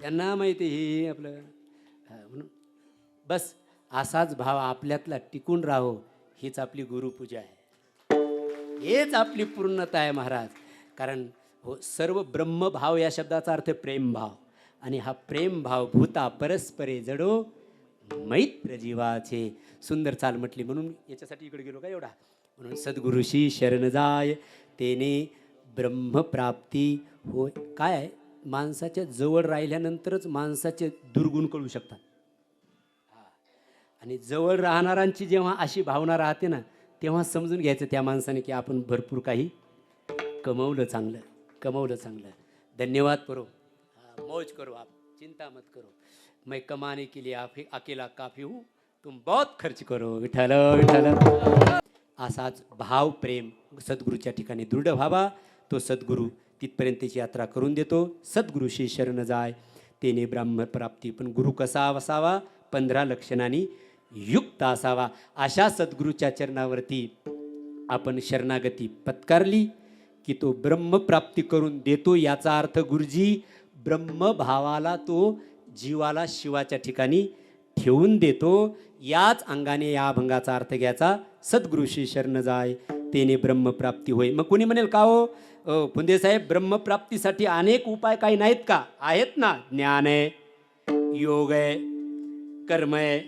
त्यांना माहिती हे आपलं. म्हणून बस असाच भाव आपल्यातला टिकून राहो, हीच आपली गुरुपूजा आहे, हेच आपली पूर्णता आहे महाराज. कारण हो सर्व ब्रह्मभाव या शब्दाचा अर्थ प्रेमभाव. आणि हा प्रेम भाव भूता परस्परे जडो मैत्र जीवाचे. सुंदर चाल म्हटली म्हणून याच्यासाठी इकडे गेलो का एवढा. म्हणून सद्गुरुशी शरण जाय तेने ब्रह्मप्राप्ती होय. काय आहे, माणसाच्या जवळ राहिल्यानंतरच माणसाचे दुर्गुण कळू शकतात. आणि जवळ राहणाऱ्यांची जेव्हा अशी भावना राहते ना, तेव्हा समजून घ्यायचं त्या माणसाने की आपण भरपूर काही कमवलं चांगलं. धन्यवाद करो, मौज करो, आप चिंता मत करो. मैं कमाने के लिए आप अकेला काफी हूँ, तुम बहुत खर्च करो. विठ्ठल विठ्ठल. असाच भाव प्रेम सद्गुरूच्या ठिकाणी दृढ व्हावा. तो सद्गुरू तिथपर्यंतची यात्रा करून देतो. सद्गुरूशी शरण जाय तेने ब्रह्मप्राप्ती. पण गुरु कसा असावा, 15 लक्षणांनी युक्त असावा. अशा सद्गुरूच्या चरणावरती आपण शरणागती पत्कारली की तो ब्रह्मप्राप्ती करून देतो. याचा अर्थ गुरुजी ब्रह्मभावाला तो जीवाला शिवाच्या ठिकाणी ठेवून देतो. याच अंगाने या अभंगाचा अर्थ घ्यायचा. सद्गुरूशी शरण जाय तेने ब्रह्मप्राप्ती होय. मग कोणी म्हणेल का हो पुंदे साहेब, ब्रह्मप्राप्तीसाठी अनेक उपाय काही नाहीत का? आहेत ना. ज्ञान आहे, योग आहे, कर्म आहे,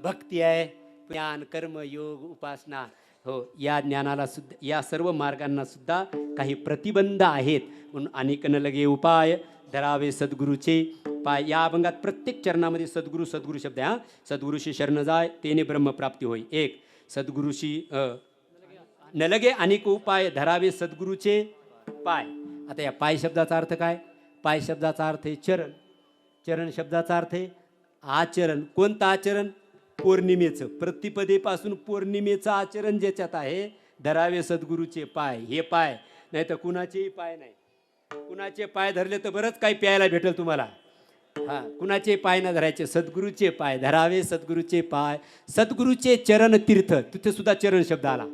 भक्ती आहे. ज्ञान, कर्म, योग, उपासना, हो, या ज्ञानाला सुद्धा, या सर्व मार्गांना सुद्धा काही प्रतिबंध आहेत. म्हणून अनेक न लगे उपाय धरावे सद्गुरूचे पाय. या अभंगात प्रत्येक चरणामध्ये सद्गुरू शब्द आहे. सद्गुरूशी शरण जाय तेने ब्रह्मप्राप्ती होय. एक, सद्गुरूशी न लगे अनेक उपाय धरावे सद्गुरूचे पाय. आता या पाय शब्दाचा अर्थ काय? पाय शब्दाचा अर्थ आहे चरण. चरण शब्दाचा अर्थ आहे आचरण. कोणतं आचरण? पौर्णिमेचं. प्रतिपदेपासून पौर्णिमेचं आचरण ज्याच्यात आहे, धरावे सद्गुरूचे पाय. हे पाय नाही तर कुणाचेही पाय नाही. कुणाचे पाय धरले तर बरंच काही प्यायला भेटेल तुम्हाला. हां, कुणाचे पाय न धरायचे, सद्गुरूचे पाय धरावे. सद्गुरूचे पाय, सद्गुरूचे चरण तीर्थ. तिथे सुद्धा चरण शब्द आला.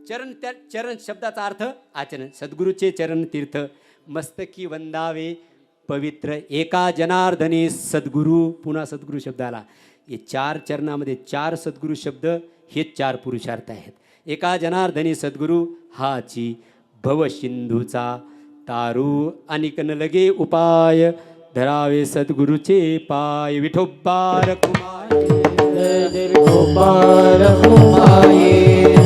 चरण, त्या चरण शब्दाचा अर्थ आचरण. सद्गुरूचे चरण तीर्थ मस्तकी वंदावे पवित्र. एका जनार्दने सद्गुरू. पुन्हा सद्गुरू शब्द आला. हे 4 चरणामध्ये 4 सद्गुरू शब्द, हे 4 पुरुषार्थ आहेत. एका जनार्दनी सद्गुरू हाची भवसिंधूचा तारू. अनिक न लगे उपाय धरावे सद्गुरूचे पाय. विठोबार कुमार, विठोबार कुमार.